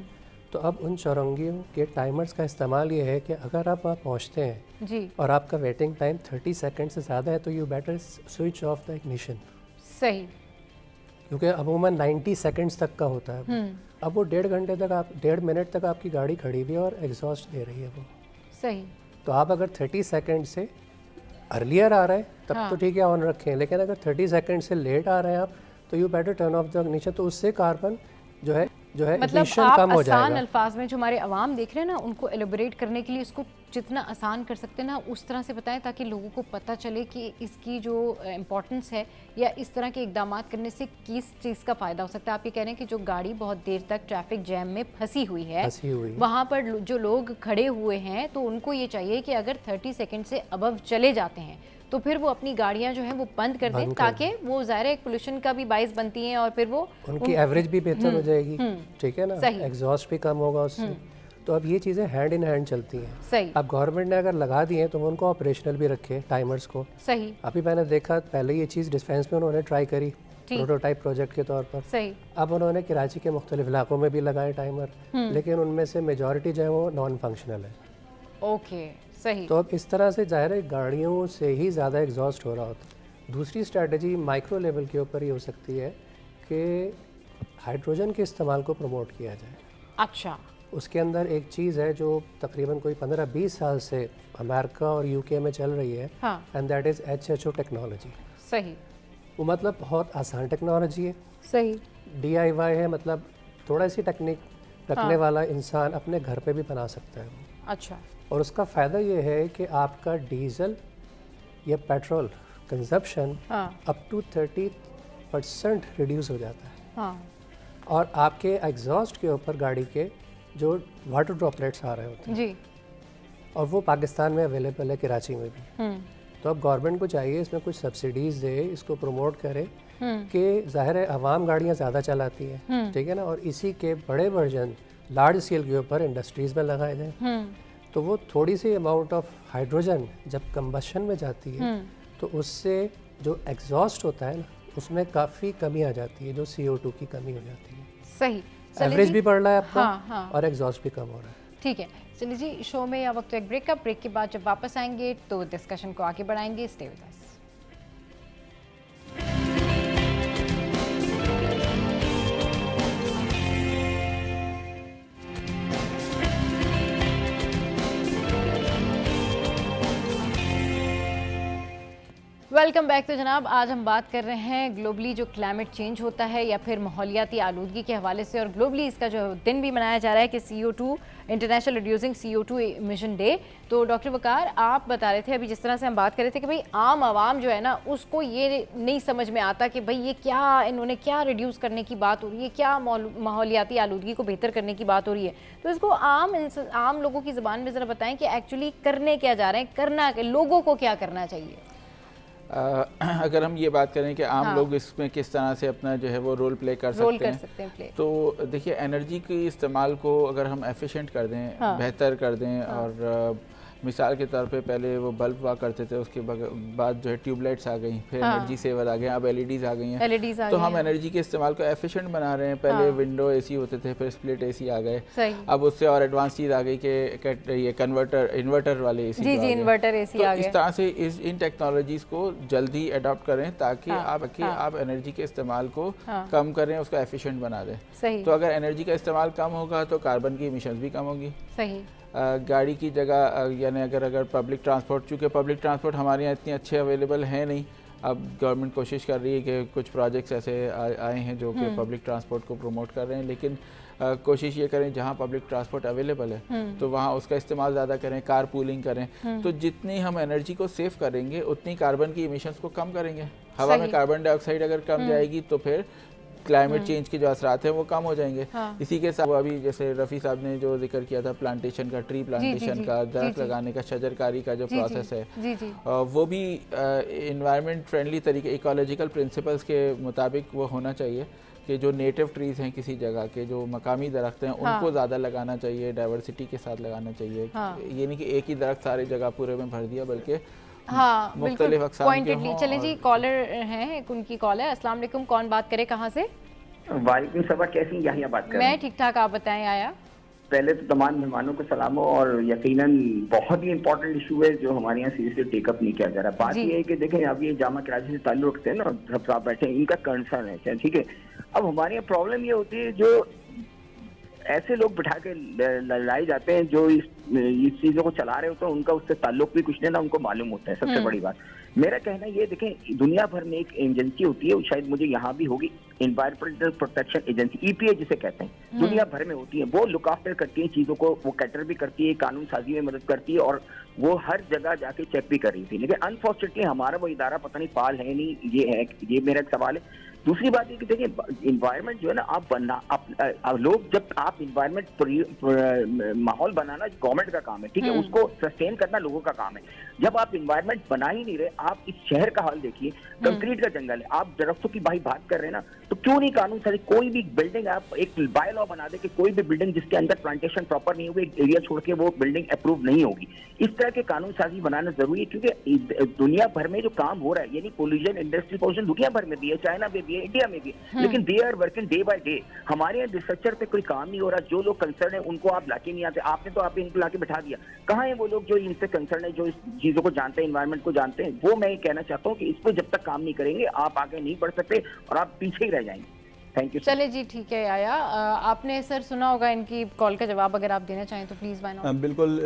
तो अब उन चौरंगियों के टाइमर्स का इस्तेमाल ये है कि अगर आप वहाँ पहुँचते हैं जी, और आपका वेटिंग टाइम 30 सेकंड से ज़्यादा है तो you better switch off the ignition. सही। क्योंकि अमूमन 90 सेकंड्स तक का होता है। अब वो 1.5 मिनट तक आपकी गाड़ी खड़ी हुई है और एग्जॉस्ट दे रही है वो। सही। तो आप अगर 30 सेकंड से अर्लियर आ रहे हैं तब तो ठीक है, ऑन रखें, लेकिन अगर 30 सेकंड से लेट आ रहे हैं आप तो you better turn off the ignition. तो उससे कार्बन जो है मतलब आप कम हो जाएगा। आसान अल्फाज में जो हमारे अवाम देख रहे हैं ना, उनको एलिबरेट करने के लिए इसको जितना आसान कर सकते हैं ना उस तरह से बताएं, ताकि लोगों को पता चले कि इसकी जो इम्पोर्टेंस है या इस तरह के इकदाम करने से किस चीज़ का फ़ायदा हो सकता है। आप ये कह रहे हैं कि जो गाड़ी बहुत देर तक ट्रैफिक जैम में फंसी हुई है, वहाँ पर जो लोग खड़े हुए हैं, तो उनको ये चाहिए कि अगर 30 सेकेंड से अबव चले जाते हैं तो फिर वो अपनी गाड़ियां जो हैं वो बंद कर दें, ताकि वो ज़ाहिर है पोल्यूशन का भी बाइस बनती हैं और फिर वो उनकी एवरेज भी बेहतर हो जाएगी। ठीक है ना, एग्जॉस्ट भी कम होगा उससे। तो अब ये चीज़ें हैंड इन हैंड चलती हैं। सही। अब गवर्नमेंट ने अगर लगा दिए तो वो उनको ऑपरेशनल भी रखे टाइमर्स को। सही। अभी मैंने देखा पहले ये चीज़ डिफेंस में उन्होंने ट्राई करी प्रोटोटाइप प्रोजेक्ट के तौर पर। सही। अब उन्होंने कराची के मुख्तलिफ इलाकों में भी लगाए टाइमर, लेकिन उनमें से मेजॉरिटी जो है वो नॉन फंक्शनल है। ओके। सही। तो अब इस तरह से ज़ाहिर है गाड़ियों से ही ज़्यादा एग्जॉस्ट हो रहा होता है। दूसरी स्ट्रैटेजी माइक्रो लेवल के ऊपर ये हो सकती है कि हाइड्रोजन के इस्तेमाल को प्रमोट किया जाए। अच्छा। उसके अंदर एक चीज़ है जो तकरीबन कोई 15-20 साल से अमेरिका और यूके में चल रही है, and that is HHO technology. सही। वो मतलब बहुत आसान टेक्नोलॉजी है। सही। DIY है, मतलब थोड़ा सी टेक्निक रखने वाला इंसान अपने घर पे भी बना सकता है। अच्छा। और उसका फ़ायदा ये है कि आपका डीजल या petrol consumption up to 30% reduce हो जाता है। और आपके एग्जॉस्ट के ऊपर गाड़ी के जो वाटर ड्रॉपलेट्स आ रहे होते हैं जी, और वो पाकिस्तान में अवेलेबल है, कराची में भी। तो अब गवर्नमेंट को चाहिए इसमें कुछ सब्सिडीज़ दे, इसको प्रमोट करे कि ज़ाहिर है आवाम गाड़ियाँ ज़्यादा चलाती है, ठीक है ना, और इसी के बड़े वर्जन लार्ज स्केल के ऊपर इंडस्ट्रीज़ में लगाए जाएँ, तो वो थोड़ी सी अमाउंट ऑफ हाइड्रोजन जब कंबशन में जाती है तो उससे जो एग्जॉस्ट होता है ना उसमें काफ़ी कमी आ जाती है, जो CO2 की कमी हो जाती है। सही, एवरेज भी बढ़ रहा है आपका और एग्जॉस्ट भी कम हो रहा है। ठीक है, चलिए जी, शो में अब वक्त एक ब्रेक का, ब्रेक के बाद जब वापस आएंगे तो डिस्कशन को आगे बढ़ाएंगे। Stay with us. Welcome back. तो जनाब, आज हम बात कर रहे हैं ग्लोबली जो क्लाइमेट चेंज होता है या फिर माहौलियाती आलूदगी के हवाले से, और ग्लोबली इसका जो दिन भी मनाया जा रहा है कि CO2 international reducing CO2 emission day. तो डॉक्टर वकार, आप बता रहे थे अभी, जिस तरह से हम बात कर रहे थे कि भाई आम आवाम जो है ना उसको ये नहीं समझ में आता कि भाई ये क्या, इन्होंने क्या रिड्यूस करने की बात हो रही है, क्या माहौलियाती आलूदगी को बेहतर करने की बात हो रही है। तो इसको आम लोगों की ज़बान में ज़रा बताएं कि एक्चुअली करने क्या जा रहे हैं, करना लोगों को क्या करना चाहिए। अगर हम ये बात करें कि आम लोग इसमें किस तरह से अपना जो है वो रोल प्ले कर सकते हैं, तो देखिए एनर्जी के इस्तेमाल को अगर हम एफिशिएंट कर दें, बेहतर कर दें, और मिसाल के तौर पे पहले वो बल्ब हुआ करते थे, उसके बाद जो है ट्यूबलाइट्स आ गई, फिर एनर्जी सेवर आ गए, अब LEDs आ गई हैं। तो हम एनर्जी के इस्तेमाल को एफिशिएंट बना रहे हैं। पहले विंडो AC होते थे, फिर स्प्लिट AC आ गए, अब उससे और एडवांस चीज़ आ गई कि ये इन्वर्टर वाले AC इन्वर्टर AC आ गए। इस तरह से इन टेक्नोलॉजीज़ को जल्दी अडॉप्ट करें ताकि आप एनर्जी के इस्तेमाल को कम करें, उसको एफिशिएंट बना दें। तो अगर एनर्जी का इस्तेमाल कम होगा तो कार्बन की इमिशंस भी कम होगी। सही। गाड़ी की जगह यानी अगर पब्लिक ट्रांसपोर्ट, चूँकि पब्लिक ट्रांसपोर्ट हमारे यहाँ इतने अच्छे अवेलेबल हैं नहीं, अब गवर्नमेंट कोशिश कर रही है कि कुछ प्रोजेक्ट्स ऐसे आए हैं जो कि पब्लिक ट्रांसपोर्ट को प्रमोट कर रहे हैं, लेकिन कोशिश ये करें जहाँ पब्लिक ट्रांसपोर्ट अवेलेबल है तो वहाँ उसका इस्तेमाल ज़्यादा करें, कार पूलिंग करें। तो जितनी हम एनर्जी को सेव करेंगे उतनी कार्बन की इमिशंस को कम करेंगे। हवा में कार्बन डाइऑक्साइड अगर कम जाएगी तो फिर क्लाइमेट चेंज के जो असरात हैं वो कम हो जाएंगे। इसी के साथ अभी जैसे रफ़ी साहब ने जो जिक्र किया था प्लांटेशन का, ट्री प्लांटेशन का, दरख्त लगाने का, शजरकारी का जो प्रोसेस है वो भी इन्वायरमेंट फ्रेंडली तरीके, इकोलॉजिकल प्रिंसिपल्स के मुताबिक वो होना चाहिए कि जो नेटिव ट्रीज़ हैं किसी जगह के, जो मकामी दरख्त हैं उनको ज़्यादा लगाना चाहिए, डाइवर्सिटी के साथ लगाना चाहिए। ये नहीं कि एक ही दरख्त सारी जगह पूरे में भर दिया, बल्कि बिल्कुल पॉइंटेडली। चलें जी, कॉलर हैं, उनकी कॉल है। अस्सलाम वालेकुम, कौन बात करे, कहाँ से? वालेकुम सलाम, कैसी हैं? बात कर रहे हैं। मैं ठीक ठाक, आप बताएं। आया पहले तो तमाम मेहमानों को सलाम हो, और यकीनन बहुत ही इंपॉर्टेंट इशू है जो हमारे यहाँ सीरियसली टेकअप नहीं किया जा रहा। बात ये है कि देखें, अब ये जामा कराची से ताल्लुक रखते हैं ना, सब साहब बैठे हैं, इनका कंसर्न है, ठीक है। अब हमारे यहाँ प्रॉब्लम ये होती है, जो ऐसे लोग बिठा के लड़ाई जाते हैं जो इस चीज़ों को चला रहे होते हैं, उनका उससे ताल्लुक भी कुछ नहीं ना उनको मालूम होता है। सबसे बड़ी बात मेरा कहना ये, देखें दुनिया भर में एक एजेंसी होती है, शायद मुझे यहाँ भी होगी, एनवायरमेंटल प्रोटेक्शन एजेंसी, EPA जिसे कहते हैं, दुनिया भर में होती है। वो लुक आफ्टर करती है चीज़ों को, वो कैटर भी करती है, कानून साजी में मदद करती है, और वो हर जगह जाके चेक भी कर रही थी। लेकिन अनफॉर्चुनेटली हमारा वो इदारा पता नहीं फाल है नहीं, ये मेरा एक सवाल है। दूसरी बात ये कि देखिए, इन्वायरमेंट जो है ना, आप लोग जब आप इन्वायरमेंट माहौल बनाना गवर्नमेंट का काम है, ठीक है, उसको सस्टेन करना लोगों का काम है। जब आप इन्वायरमेंट बना ही नहीं रहे, आप इस शहर का हाल देखिए, कंक्रीट का जंगल है, आप दरख्तों की भाई बात कर रहे हैं ना, तो क्यों नहीं कानून साजी, कोई भी बिल्डिंग आप एक बाय लॉ बना दे कि कोई भी बिल्डिंग जिसके अंदर प्लांटेशन प्रॉपर नहीं होगी, एरिया छोड़ के वो बिल्डिंग अप्रूव नहीं होगी। इस तरह के कानून साजी बनाना जरूरी है, क्योंकि दुनिया भर में जो काम हो रहा है, यानी पोल्यूशन, इंडस्ट्री पोल्यूशन दुनिया भर में भी है, चाइना में भी है, इंडिया में भी है, लेकिन they are working day by day. हमारे यहाँ रिसर्चर पे कोई काम नहीं हो रहा, जो लोग कंसर्न है उनको आप लाके नहीं आते। आपने तो आप इनको लाके बैठा दिया, कहाँ है वो लोग जो इनसे कंसर्न है, जो इस चीजों को जानते हैं, इन्वायरमेंट को जानते हैं? वो मैं ये कहना चाहता हूँ कि इस पर जब तक काम नहीं करेंगे आप आगे नहीं बढ़ सकते और आप पीछे ही रह जाएंगे। Thank you. चले जी, ठीक है। आया, आपने सर सुना होगा इनकी कॉल का जवाब, अगर आप देना चाहें तो प्लीज़। बिल्कुल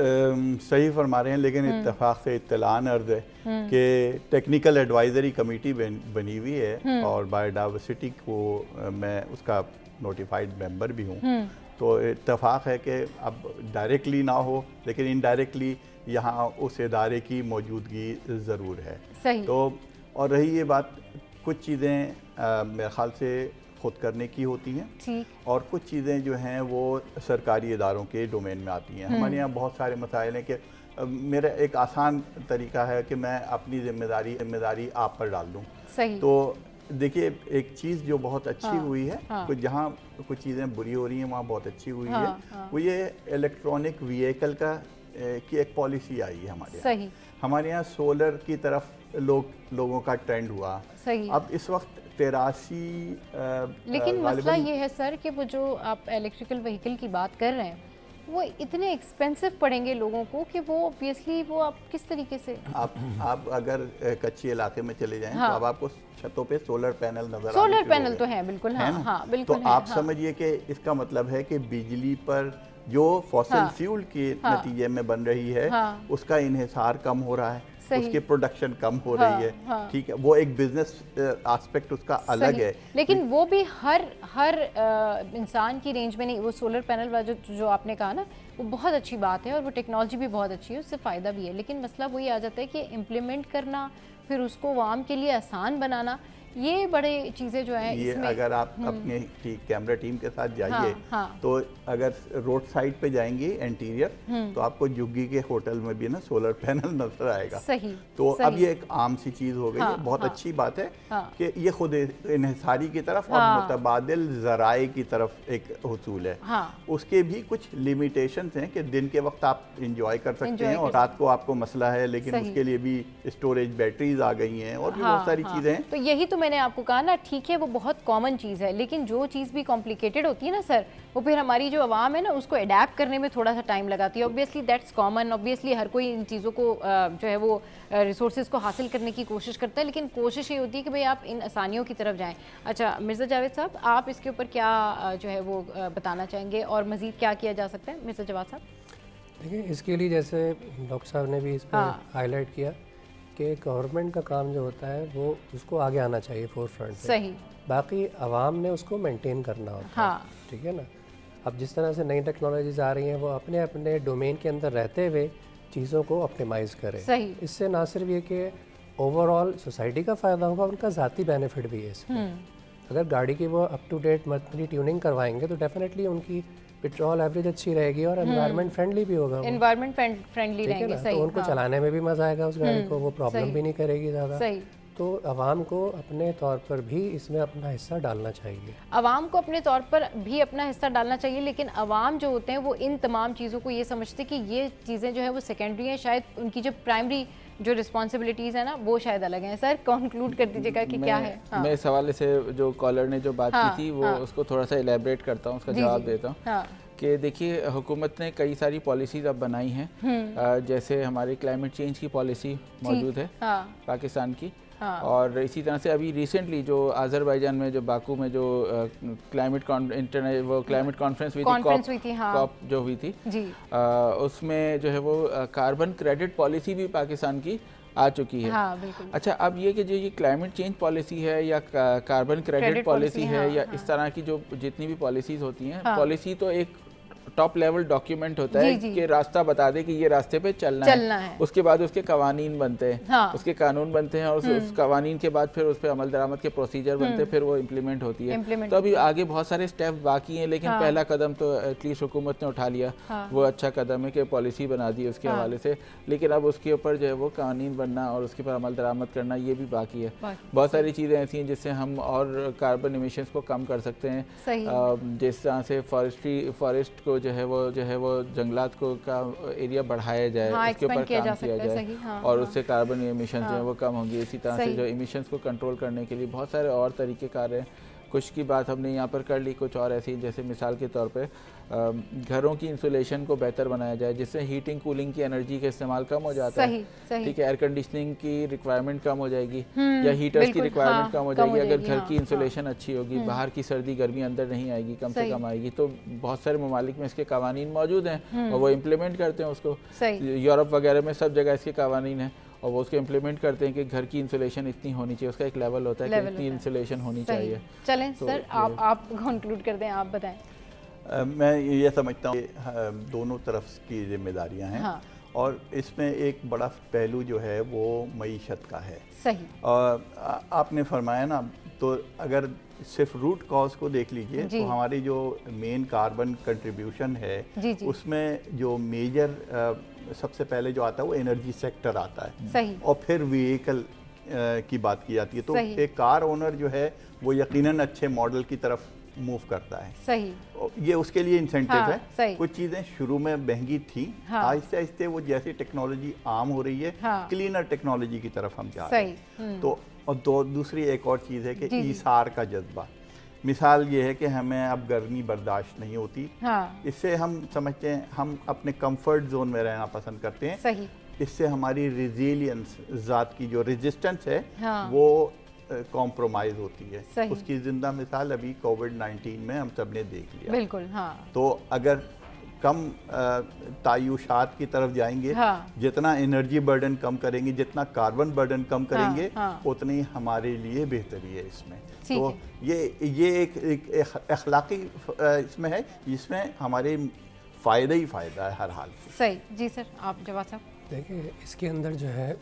सही फरमा रहे हैं, लेकिन इत्तेफाक से इत्तलान अर्ज़ है कि टेक्निकल एडवाइजरी कमेटी बनी हुई है और बायोडाइवर्सिटी को मैं उसका नोटिफाइड मेंबर भी हूँ। तो इत्तेफाक है कि अब डायरेक्टली ना हो, लेकिन इनडायरेक्टली यहाँ उस इदारे की मौजूदगी ज़रूर है। सही। तो और रही ये बात, कुछ चीज़ें मेरे ख्याल से खुद करने की होती हैं और कुछ चीज़ें जो हैं वो सरकारी इदारों के डोमेन में आती हैं। हमारे यहाँ बहुत सारे मसाइल हैं कि मेरा एक आसान तरीका है कि मैं अपनी जिम्मेदारी आप पर डाल दूं। सही। तो देखिए, एक चीज़ जो बहुत अच्छी हाँ, हुई है, हाँ, कुछ जहाँ कुछ चीज़ें बुरी हो रही हैं वहाँ बहुत अच्छी हुई हाँ, है, हाँ, वो ये इलेक्ट्रॉनिक व्हीकल की एक पॉलिसी आई है हमारे सही। यहाँ। हमारे यहाँ सोलर की तरफ लोगों का ट्रेंड हुआ। सही। अब इस वक्त 83 लेकिन मसला ये है सर कि वो जो आप इलेक्ट्रिकल व्हीकल की बात कर रहे हैं वो इतने एक्सपेंसिव पड़ेंगे लोगों को कि वो ऑब्वियसली वो आप किस तरीके से आप अगर कच्चे इलाके में चले जाएं हाँ, तो अब आपको छतों पे सोलर पैनल नजर सोलर पैनल तो है बिल्कुल। हाँ, है हाँ, बिल्कुल तो है, आप हाँ, समझिए कि इसका मतलब है कि बिजली पर जो फॉसिल हाँ, फ्यूल के हाँ, नतीजे में बन रही है, हाँ, उसका इन्हिसार कम हो रहा है, सही, उसकी प्रोडक्शन कम हो हाँ, रही है। हाँ, ठीक है, वो एक बिजनेस एस्पेक्ट उसका अलग है, लेकिन वो भी हर इंसान की रेंज में नहीं। वो सोलर पैनल वाला जो आपने कहा ना, वो बहुत अच्छी बात है और वो टेक्नोलॉजी भी बहुत अच्छी है, उससे फ़ायदा भी है। लेकिन मसला वही आ जाता है कि इम्प्लीमेंट करना, फिर उसको आवाम के लिए आसान बनाना, ये बड़े चीज़ें जो है ये इसमें। अगर आप अपने कैमरा टीम के साथ जाइए, हाँ, हाँ, तो अगर रोड साइड पे जाएंगे इंटीरियर, तो आपको जुग्गी के होटल में भी ना सोलर पैनल नजर आएगा। सही। तो सही। अब ये एक आम सी चीज़ हो गई हाँ, है, बहुत हाँ, अच्छी बात है हाँ, कि ये खुद इन्हिसारी की तरफ और हाँ, मुतबादिल ज़राए की तरफ एक हुसूल है। हाँ, उसके भी कुछ लिमिटेशंस हैं कि दिन के वक्त आप इंजॉय कर सकते हैं और रात को आपको मसला है, लेकिन उसके लिए भी स्टोरेज बैटरीज आ गई हैं और भी बहुत सारी चीज़ें हैं। तो यही तो मैंने आपको कहा ना, ठीक है वो बहुत कॉमन चीज़ है, लेकिन जो चीज़ भी कॉम्प्लिकेटेड होती है ना सर, वो फिर हमारी जो आवाम है ना उसको अडेप्ट करने में थोड़ा सा टाइम लगाती है। ऑब्वियसली दैट्स कॉमन, ऑब्वियसली हर कोई इन चीज़ों को जो है वो रिसोर्सेज को हासिल करने की कोशिश करता है, लेकिन कोशिश ये होती है कि भाई आप इन आसानियों की तरफ जाएं। अच्छा मिर्ज़ा जावेद साहब, आप इसके ऊपर क्या जो है वो बताना चाहेंगे और मज़ीद क्या किया जा सकता है? मिर्ज़ा जवाद साहब। देखिए, इसके लिए जैसे डॉक्टर साहब ने भी इस पर हाईलाइट किया कि गवर्नमेंट का काम जो होता है वो उसको आगे आना चाहिए फोर फ्रंट पे। सही। बाकी आवाम ने उसको मेंटेन करना होता है। ठीक है ना। अब जिस तरह से नई टेक्नोलॉजीज आ रही हैं वो अपने अपने डोमेन के अंदर रहते हुए चीज़ों को ऑप्टिमाइज़ करें। सही। इससे ना सिर्फ ये कि ओवरऑल सोसाइटी का फ़ायदा होगा, उनका ज़ाती बेनिफिट भी है इसमें। अगर गाड़ी की वो up to date monthly tuning करवाएंगे तो डेफिनेटली उनकी पेट्रोल एवरेज अच्छी रहेगी और एनवायरनमेंट फ्रेंडली भी होगा। एनवायरनमेंट फ्रेंडली रहेंगे। सही। तो उनको चलाने में भी मज़ा आएगा उस गाड़ी को, वो प्रॉब्लम भी नहीं करेगी ज़्यादा। सही। तो आवाम को अपने तौर पर भी इसमें अपना हिस्सा डालना चाहिए। आवाम को अपने तौर पर भी अपना हिस्सा डालना चाहिए, लेकिन आवाम जो होते हैं वो इन तमाम चीज़ों को ये समझते कि ये चीज़ें जो है वो सेकेंडरी हैं, शायद उनकी जो प्राइमरी जो रिस्पॉन्सिबिलिटीज़ है ना वो शायद अलग हैं। सर कंक्लूड कर दीजिएगा कि क्या है। मैं इस हवाले से जो कॉलर ने जो बात की थी वो उसको थोड़ा सा एलेबरेट करता हूँ, उसका जवाब देता हूँ कि देखिए, हुकूमत ने कई सारी पॉलिसीज अब बनाई हैं, जैसे हमारी क्लाइमेट चेंज की पॉलिसी मौजूद है पाकिस्तान की, और इसी तरह से अभी रिसेंटली जो अजरबैजान में जो बाकू में जो क्लाइमेट कॉन्फ्रेंस हुई थी, कॉप जो हुई थी, उसमें जो है वो कार्बन क्रेडिट पॉलिसी भी पाकिस्तान की आ चुकी है। अच्छा, अब ये कि जो ये क्लाइमेट चेंज पॉलिसी है या कार्बन क्रेडिट पॉलिसी है या इस तरह की जो जितनी भी पॉलिसीज होती हैं, पॉलिसी तो एक टॉप लेवल डॉक्यूमेंट होता है कि रास्ता बता दे कि ये रास्ते पे चलना है। उसके बाद उसके कवानीन बनते हैं, उसके कानून बनते हैं और उस कवानीन के बाद फिर उस पर अमल दरामद के प्रोसीजर बनते हैं, फिर वो इम्प्लीमेंट होती है। तो अभी आगे बहुत सारे स्टेप बाकी हैं, लेकिन पहला कदम तो एटलीस्ट हुकूमत ने उठा लिया, वो अच्छा कदम है कि पॉलिसी बना दी उसके हवाले से, लेकिन अब उसके ऊपर जो है वो कानून बनना और उसके ऊपर अमल दरामद करना ये भी बाकी है। बहुत सारी चीज़ें ऐसी हैं जिससे हम और कार्बन इमिशंस को कम कर सकते हैं, जिस तरह से फॉरेस्ट को जो है वो जंगलात को का एरिया बढ़ाया जाए, उसके ऊपर काम किया जाए और उससे कार्बन इमिशन जो है वो कम होंगी। इसी तरह से जो इमिशंस को कंट्रोल करने के लिए बहुत सारे और तरीक़ेकार हैं। कुछ की बात हमने यहाँ पर कर ली, कुछ और ऐसी जैसे मिसाल के तौर पे घरों की इंसुलेशन को बेहतर बनाया जाए जिससे हीटिंग कूलिंग की एनर्जी का इस्तेमाल कम हो जाता है। ठीक है, एयर कंडीशनिंग की रिक्वायरमेंट कम हो जाएगी या हीटर्स की रिक्वायरमेंट कम हो जाएगी अगर घर की इंसुलेशन अच्छी होगी, बाहर की सर्दी गर्मी अंदर नहीं आएगी, कम से कम आएगी। तो बहुत सारे ममालिक में इसके कवानीन मौजूद हैं और वो इम्प्लीमेंट करते हैं उसको। यूरोप वगैरह में सब जगह इसके कवानीन हैं और वो उसको इम्प्लीमेंट करते हैं कि घर की इंसुलेशन इतनी होनी चाहिए, उसका एक लेवल होता है कि इतनी इंसुलेशन होनी चाहिए। चलें सर, आप कंक्लूड कर दें, आप बताएं। मैं ये समझता हूँ कि दोनों तरफ की जिम्मेदारियां हैं और इसमें एक बड़ा पहलू जो है वो मईशत का है। सही। आपने फरमाया ना, तो अगर सिर्फ रूट कॉज को देख लीजिए तो हमारी जो मेन कार्बन कंट्रीब्यूशन है उसमें जो मेजर सबसे पहले जो आता है वो एनर्जी सेक्टर आता है। सही। और फिर व्हीकल की बात की जाती है, तो एक कार ओनर जो है वो यकीनन अच्छे मॉडल की तरफ मूव करता है। सही। ये उसके लिए इंसेंटिव है। सही। कुछ चीज़ें शुरू में महंगी थी, आहिस्ते आहिस्ते वो जैसी टेक्नोलॉजी आम हो रही है, क्लीनर टेक्नोलॉजी की तरफ हम जा रहे हैं। तो और दूसरी एक और चीज़ है कि ईसार का जज्बा। मिसाल ये है कि हमें अब गर्मी बर्दाश्त नहीं होती, इससे हम समझते हैं हम अपने कंफर्ट जोन में रहना पसंद करते हैं। सही। इससे हमारी रिजिलियंस, ज़ात की जो रेजिस्टेंस है वो कॉम्प्रोमाइज होती है। उसकी जिंदा मिसाल अभी कोविड-19 में हम सब ने देख लिया। बिल्कुल। तो अगर कम तायुशात की तरफ जाएंगे, जितना एनर्जी बर्डन कम करेंगे, जितना कार्बन बर्डन कम करेंगे, उतनी हमारे लिए बेहतरी है इसमें। तो ये एक अखलाकी इसमें है, जिसमें हमारे फ़ायदा ही फ़ायदा है हर हाल से। सही। जी सर, आप जवाब साहब। देखिए, इसके अंदर जो है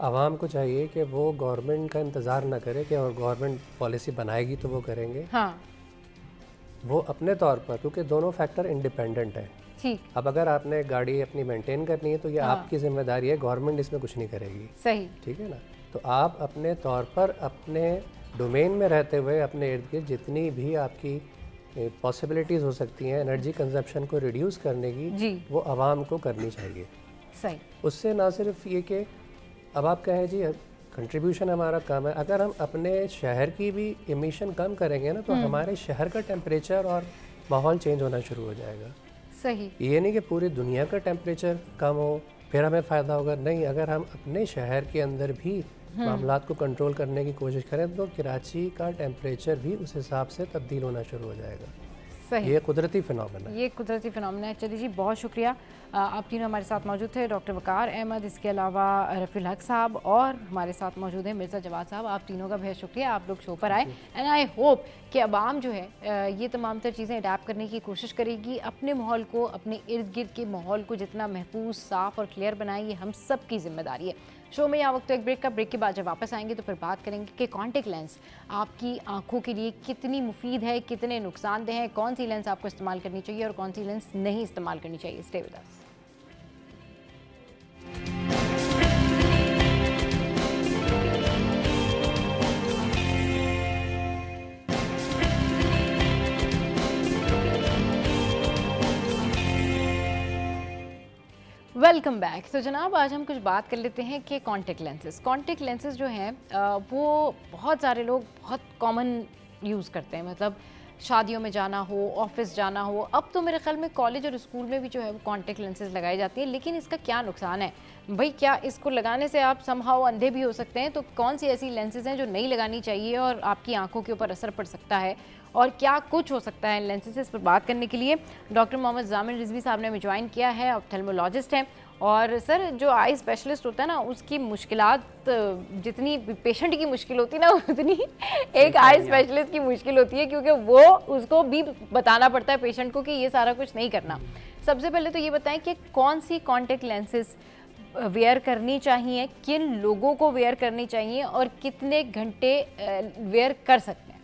आवाम को चाहिए कि वो गवर्नमेंट का इंतज़ार ना करे कि और गवर्नमेंट पॉलिसी बनाएगी तो वो करेंगे। वो अपने तौर पर, क्योंकि दोनों फैक्टर इंडिपेंडेंट है। ठीक। अब अगर आपने गाड़ी अपनी मेंटेन करनी है तो ये आपकी जिम्मेदारी है, गवर्नमेंट इसमें कुछ नहीं करेगी। सही। ठीक है ना। तो आप अपने तौर पर अपने डोमेन में रहते हुए अपने इर्द गिर्द जितनी भी आपकी पॉसिबिलिटीज़ हो सकती हैं एनर्जी कंजप्शन को रिड्यूस करने की, वो आवाम को करनी चाहिए। सही। उससे ना सिर्फ ये कि अब आप कहें जी कंट्रीब्यूशन हमारा कम है, अगर हम अपने शहर की भी एमिशन कम करेंगे ना तो हमारे शहर का टेम्परेचर और माहौल चेंज होना शुरू हो जाएगा। सही। ये नहीं कि पूरी दुनिया का टेम्परेचर कम हो फिर हमें फ़ायदा होगा, नहीं, अगर हम अपने शहर के अंदर भी मामलात को कंट्रोल करने की कोशिश करें तो कराची का टेम्परेचर भी उस हिसाब से तब्दील होना शुरू हो जाएगा। सही। ये कुदरती फिनोमेना है। ये कुदरती फिनोमेना है। चलिए जी, बहुत शुक्रिया। आप तीनों हमारे साथ मौजूद थे, डॉक्टर वकार अहमद, इसके अलावा रफ़ील हक साहब, और हमारे साथ मौजूद हैं मिर्ज़ा जवाद साहब। आप तीनों का बहुत शुक्रिया, आप लोग शो पर आए। एंड आई होप कि अवाम जो है ये तमाम तर चीज़ें अडेप्ट करने की कोशिश करेगी, अपने माहौल को, अपने इर्द गिर्द के माहौल को जितना महफूज, साफ़ और क्लियर बनाए, ये हम सब की जिम्मेदारी है। शो में यहाँ वक्त तो एक ब्रेक का, ब्रेक के बाद जब वापस आएंगे तो फिर बात करेंगे कि कॉन्टेक्ट लेंस आपकी आंखों के लिए कितनी मुफीद है, कितने नुकसानदेह हैं, कौन सी लेंस आपको इस्तेमाल करनी चाहिए और कौन सी लेंस नहीं इस्तेमाल करनी चाहिए। Stay with us. Welcome back. तो जनाब, आज हम कुछ बात कर लेते हैं कि कॉन्टेक्ट लेंसेज जो हैं वो बहुत सारे लोग बहुत कॉमन यूज़ करते हैं। मतलब शादियों में जाना हो, ऑफिस जाना हो, अब तो मेरे ख्याल में कॉलेज और स्कूल में भी जो है वो कॉन्टेक्ट लेंसेज लगाई जाती हैं। लेकिन इसका क्या नुकसान है भाई? क्या इसको लगाने से आप समहाउ अंधे भी हो सकते हैं? तो कौन सी ऐसी लेंसेज हैं जो नहीं लगानी चाहिए और आपकी आंखों के ऊपर असर पड़ सकता है, और क्या कुछ हो सकता है इन लेंसेज से? इस पर बात करने के लिए डॉक्टर मोहम्मद जामिल रिजवी साहब ने हमें ज्वाइन किया है, ऑप्थेल्मोलॉजिस्ट हैं। और सर, जो आई स्पेशलिस्ट होता है ना, उसकी मुश्किलात, जितनी पेशेंट की मुश्किल होती है ना, उतनी एक आई स्पेशलिस्ट की मुश्किल होती है, क्योंकि वो उसको भी बताना पड़ता है पेशेंट को कि ये सारा कुछ नहीं करना। सबसे पहले तो ये बताएं कि कौन सी कॉन्टेक्ट लेंसेज वेयर करनी चाहिए, किन लोगों को वेयर करनी चाहिए और कितने घंटे वेयर कर सकते हैं?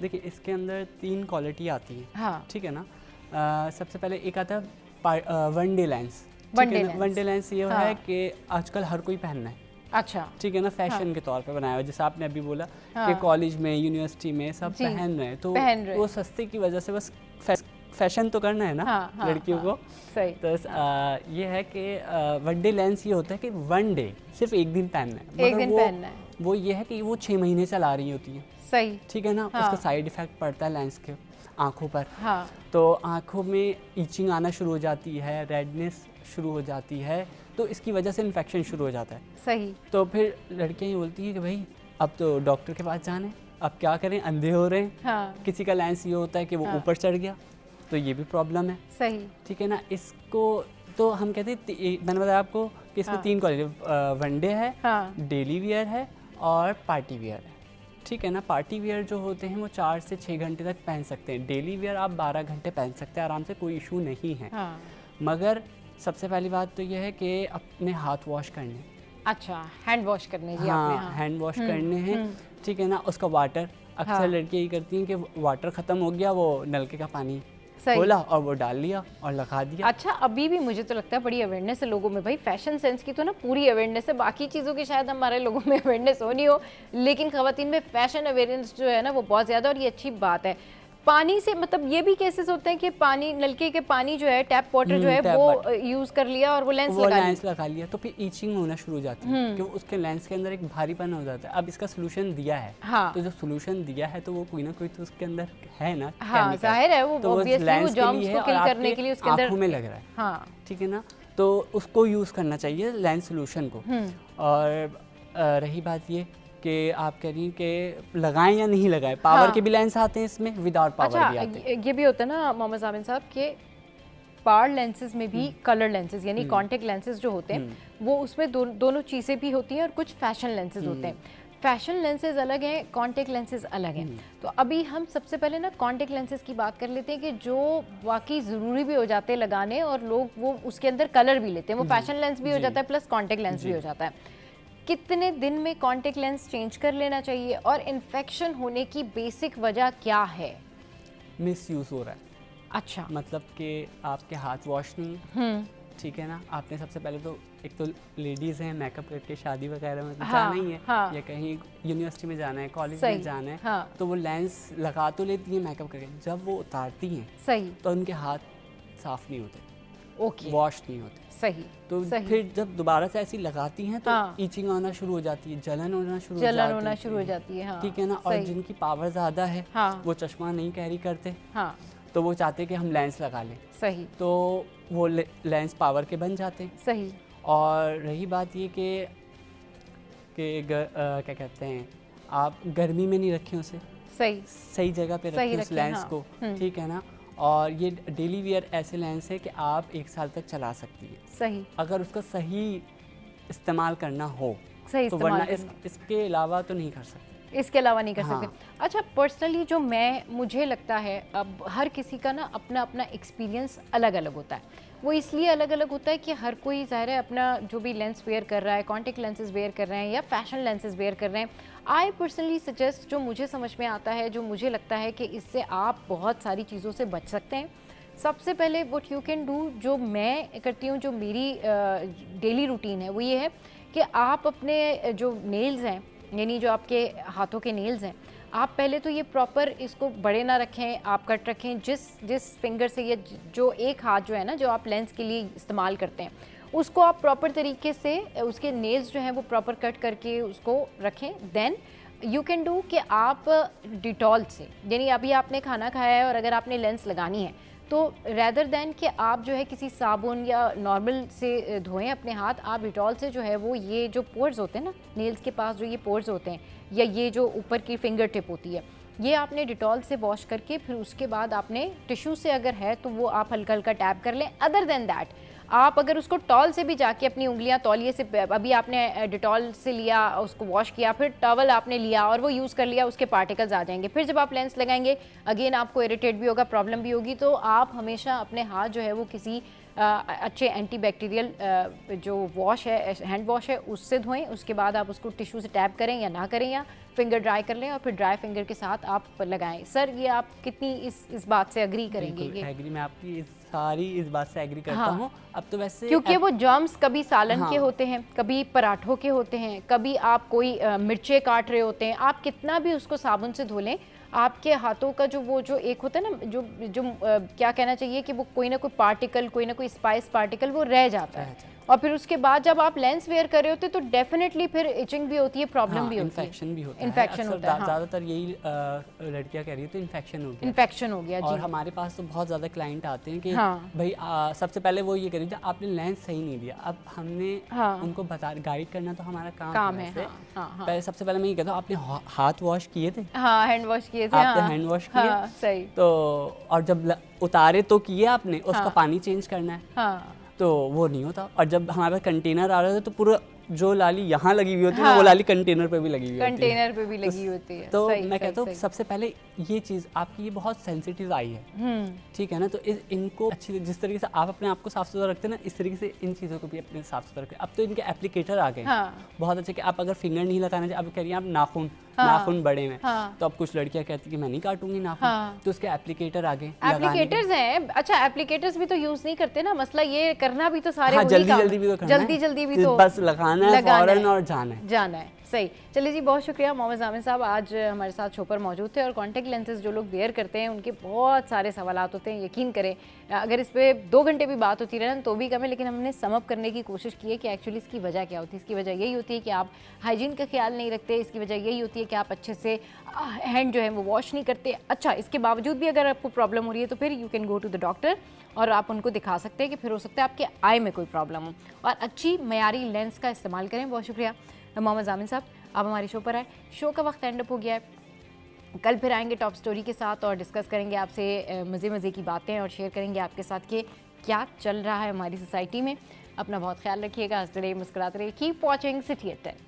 देखिए, इसके अंदर 3 क्वालिटी आती है। हाँ। ठीक है ना। सबसे पहले एक आता है one day lens. One day lens ये है कि आजकल हर कोई पहनना है। अच्छा। ठीक है ना, फैशन के तौर पे बनाया हुआ, जैसे आपने अभी बोला कि कॉलेज में, यूनिवर्सिटी में सब पहन रहे हैं, तो वो सस्ते की वजह से बस फैशन तो करना है ना लड़कियों को। सही। तो ये है कि वन डे लेंस ये होता है कि वन डे सिर्फ एक दिन पहनना है, एक दिन पहनना है। वो ये है कि वो 6 महीने चला रही होती है। सही। ठीक है ना। उसका साइड इफेक्ट पड़ता है लेंस के आँखों पर। हाँ। तो आँखों में ईचिंग आना शुरू हो जाती है, रेडनेस शुरू हो जाती है, तो इसकी वजह से इन्फेक्शन शुरू हो जाता है। सही। तो फिर लड़कियाँ ये बोलती हैं कि भाई अब तो डॉक्टर के पास जाना है, अब क्या करें, अंधे हो रहे हैं। हाँ। किसी का लेंस ये होता है कि वो ऊपर चढ़ गया, तो ये भी प्रॉब्लम है। सही। ठीक है ना। इसको तो हम कहते हैं, मैंने बताया आपको कि इसमें 3 क्वालिटी, वन डे है, डेली वियर है और पार्टी वियर है। ठीक है ना। पार्टी वियर जो होते हैं वो 4 से 6 घंटे तक पहन सकते हैं। डेली वियर आप 12 घंटे पहन सकते हैं आराम से, कोई इशू नहीं है। मगर सबसे पहली बात तो यह है कि अपने हाथ वॉश करने। अच्छा, हैंड वॉश करने जी हाँ, आपने। हाँ, हैंड वॉश करने हैं, ठीक है ना। उसका वाटर, अक्सर लड़कियाँ ये करती हैं कि वाटर ख़त्म हो गया, वो नलके का पानी खोला और वो डाल लिया और लगा दिया। अच्छा, अभी भी मुझे तो लगता है बड़ी अवेयरनेस है लोगों में भाई, फैशन सेंस की तो ना पूरी अवेयरनेस है, बाकी चीज़ों की शायद हमारे लोगों में अवेयरनेस हो नहीं हो, लेकिन ख़वातीन में फैशन अवेयरनेस जो है ना वो बहुत ज़्यादा, और ये अच्छी बात है। पानी से मतलब ये भी केसेस होते हैं कि पानी, नलके के पानी जो है, टैप वाटर जो है वो यूज़ कर लिया और वो लेंस लगा लिया तो फिर ईचिंग होना शुरू हो जाती है, क्योंकि उसके लेंस के अंदर एक भारीपन हो जाता है। अब इसका सोल्यूशन दिया है, तो जो सोल्यूशन दिया है तो वो कोई ना कोई तो उसके अंदर है ना, हाँ जाहिर है वो ऑब्वियसली वो जर्म्स को किल करने के लिए उसके अंदर आंखों में लग रहा है, हाँ ठीक है ना, तो उसको यूज़ करना चाहिए लेंस सोल्यूशन को। और रही बात ये कि आप कह रही हैं कि लगाएं या नहीं लगाएं, पावर के भी लेंस आते हैं इसमें, विदाउट पावर भी आते हैं। ये भी होता है ना मोहम्मद साबिन साहब के पावर लेंसेज में भी कलर लेंसेज यानी कॉन्टेक्ट लेंसेज जो होते हैं वो उसमें दोनों चीज़ें भी होती हैं, और कुछ फैशन लेंसेज होते हैं। फैशन लेंसेज अलग हैं, कॉन्टेक्ट लेंसेज अलग हैं। तो अभी हम सबसे पहले ना कॉन्टेक्ट लेंसेज की बात कर लेते हैं कि जो वाकई ज़रूरी भी हो जाते हैं लगाने, और लोग वो उसके अंदर कलर भी लेते हैं, वो फैशन लेंस भी हो जाता है प्लस कॉन्टेक्ट लेंस भी हो जाता है। कितने दिन में कॉन्टेक्ट लेंस चेंज कर लेना चाहिए, और इन्फेक्शन होने की बेसिक वजह क्या है? मिस यूज़ हो रहा है। अच्छा, मतलब कि आपके हाथ वॉश नहीं, ठीक है ना। आपने सबसे पहले तो एक तो लेडीज़ हैं मेकअप करके शादी वगैरह में जाना ही है, या कहीं यूनिवर्सिटी में जाना है, कॉलेज में जाना है, तो वो लेंस लगा तो लेती हैं मेकअप करके, जब वो उतारती हैं तो उनके हाथ साफ नहीं होते, वॉश नहीं होते, सही। तो फिर जब दोबारा से ऐसी लगाती हैं तो ईचिंग आना शुरू हो जाती है, जलन होना शुरू हो जाती है, ठीक है ना। और जिनकी पावर ज़्यादा है वो चश्मा नहीं कैरी करते, तो वो चाहते हैं कि हम लेंस लगा लें, सही, तो वो लेंस पावर के बन जाते हैं, सही। और रही बात ये कि क्या कहते हैं, आप गर्मी में नहीं रखें उसे, सही जगह पे रखें उस लेंस को, ठीक है ना। और ये डेली वियर ऐसे लेंस है कि आप 1 साल तक चला सकती है, सही, अगर उसका सही इस्तेमाल करना हो, सही, तो वरना इसके अलावा तो नहीं कर सकते, इसके अलावा नहीं कर सकते। अच्छा, पर्सनली जो मुझे लगता है अब हर किसी का ना अपना अपना एक्सपीरियंस अलग अलग होता है। वो इसलिए अलग अलग होता है कि हर कोई ज़ाहिर है अपना जो भी लेंस वेयर कर रहा है, कॉन्टेक्ट लेंसेज वेयर कर रहे हैं या फैशन लेंसेज वेयर कर रहे हैं। आई पर्सनली सजेस्ट, जो मुझे समझ में आता है, जो मुझे लगता है कि इससे आप बहुत सारी चीज़ों से बच सकते हैं। सबसे पहले व्हाट यू कैन डू, जो मैं करती हूँ, जो मेरी डेली रूटीन है, वो ये है कि आप अपने जो नेल्स हैं, यानी जो आपके हाथों के नेल्स हैं, आप पहले तो ये प्रॉपर इसको बड़े ना रखें, आप कट रखें जिस फिंगर से, या जो एक हाथ जो है ना जो आप लेंस के लिए इस्तेमाल करते हैं, उसको आप प्रॉपर तरीके से उसके नेल्स जो हैं वो प्रॉपर कट करके उसको रखें। देन यू कैन डू कि आप डिटॉल से, यानी अभी आपने खाना खाया है और अगर आपने लेंस लगानी है तो रैदर दैन कि आप जो है किसी साबुन या नॉर्मल से धोएं अपने हाथ, आप डिटॉल से जो है वो ये जो पोर्स होते हैं ना नेल्स के पास, जो ये पोर्स होते हैं या ये जो ऊपर की फिंगर टिप होती है, ये आपने डिटॉल से वॉश करके फिर उसके बाद आपने टिश्यू से अगर है तो वो आप हल्का हल्का टैप कर लें। अदर देन दैट आप अगर उसको टॉल से भी जाके अपनी उंगलियां तौलिए से, अभी आपने डिटॉल से लिया, उसको वॉश किया, फिर टॉवल आपने लिया और वो यूज़ कर लिया, उसके पार्टिकल्स आ जाएंगे। फिर जब आप लेंस लगाएंगे अगेन आपको इरिटेट भी होगा, प्रॉब्लम भी होगी। तो आप हमेशा अपने हाथ जो है वो किसी अच्छे एंटीबैक्टीरियल जो वॉश है, हैंड वॉश है, उससे धोएं। उसके बाद आप उसको टिश्यू से टैप करें या ना करें, या फिंगर ड्राई कर लें और फिर ड्राई फिंगर के साथ आप लगाएं। सर ये आप कितनी इस बात से एग्री करेंगे? ये एग्री, मैं आपकी सारी इस बात से एग्री करता हूँ। अब तो वैसे क्योंकि वो जर्म्स कभी सालन के होते हैं, कभी पराठों के होते हैं, कभी आप कोई मिर्चे काट रहे होते हैं, आप कितना भी उसको साबुन से धो लें, आपके हाथों का जो एक होता है ना, जो क्या कहना चाहिए कि वो कोई ना कोई पार्टिकल, कोई ना कोई स्पाइस पार्टिकल वो रह जाता है। और फिर उसके बाद जब आप लेंस वेयर कर रहे होते तो डेफिनेटली फिर इचिंग भी होती है, प्रॉब्लम भी होती है, इन्फेक्शन भी होता है। इन्फेक्शन होता है, ज़्यादातर यही लड़कियां कह रही है तो इन्फेक्शन हो गया, इन्फेक्शन हो गया जी। और हमारे पास तो बहुत ज़्यादा क्लाइंट आते हैं कि भाई सबसे पहले वो ये कह रही थी आपने लेंस सही नहीं दिया। अब हमने उनको गाइड करना तो हमारा काम है। पहले सबसे पहले मैं ये कहता हूँ, आपने हाथ वॉश किए थे? हाँ, हैंड वॉश किए थे। आपने हैंड वॉश किए, सही। तो और जब उतारे तो किए आपने, उसका पानी चेंज करना है, तो वो नहीं होता। और जब हमारे पास कंटेनर आ रहे थे तो पूरा जो लाली यहाँ लगी हुई होती है वो लाली कंटेनर पे भी लगी हुई होती है, कंटेनर पे भी लगी होती है। तो मैं कहता हूँ सबसे पहले ये चीज़ आपकी ये बहुत सेंसिटिव आई है, ठीक है ना, तो इनको अच्छी जिस तरीके से आप अपने आप को साफ सुथरा रखते हैं ना, इस तरीके से इन चीज़ों को भी अपने साफ सुथरा रखें। अब तो इनके एप्लीकेटर आ गए बहुत अच्छे कि आप अगर फिंगर नहीं लगाना चाहिए, अब कह रही हैं आप नाखून बड़े में, तो अब कुछ लड़कियां कहती कि मैं नहीं काटूंगी नाखून, तो उसके एप्लीकेटर आ गए। एप्लीकेटर्स हैं, अच्छा एप्लीकेटर्स भी तो यूज नहीं करते ना, मसला ये करना भी तो सारे जल्दी भी तो करना है, जल्दी भी तो बस लगाना है फौरन और जाना है। सही, चलिए जी, बहुत शुक्रिया मोहम्मद जामिल साहब, आज हमारे साथ शो पर मौजूद थे। और कॉन्टेक्ट लेंसेज जो लोग वेयर करते हैं उनके बहुत सारे सवालात होते हैं, यकीन करें अगर इस पर 2 घंटे भी बात होती रहे तो भी कम है, लेकिन हमने सम अप करने की कोशिश की है कि एक्चुअली इसकी वजह क्या होती है। इसकी वजह यही होती है कि आप हाइजीन का ख्याल नहीं रखते, इसकी वजह यही होती है कि आप अच्छे से हैंड जो है वो वॉश नहीं करते। अच्छा, इसके बावजूद भी अगर आपको प्रॉब्लम हो रही है तो फिर you can go to the doctor और आप उनको दिखा सकते हैं कि फिर हो सकता है आपके आई में कोई प्रॉब्लम हो, और अच्छी मयारी लेंस का इस्तेमाल करें। बहुत शुक्रिया मोहम्मद जामिल साहब, आप हमारे शो पर आए। शो का वक्त एंड अप हो गया है, कल फिर आएंगे टॉप स्टोरी के साथ और डिस्कस करेंगे आपसे मज़े की बातें और शेयर करेंगे आपके साथ कि क्या चल रहा है हमारी सोसाइटी में। अपना बहुत ख्याल रखिएगा, हंसते रहिए, मुस्कुराते रहिए। Keep watching City at 10।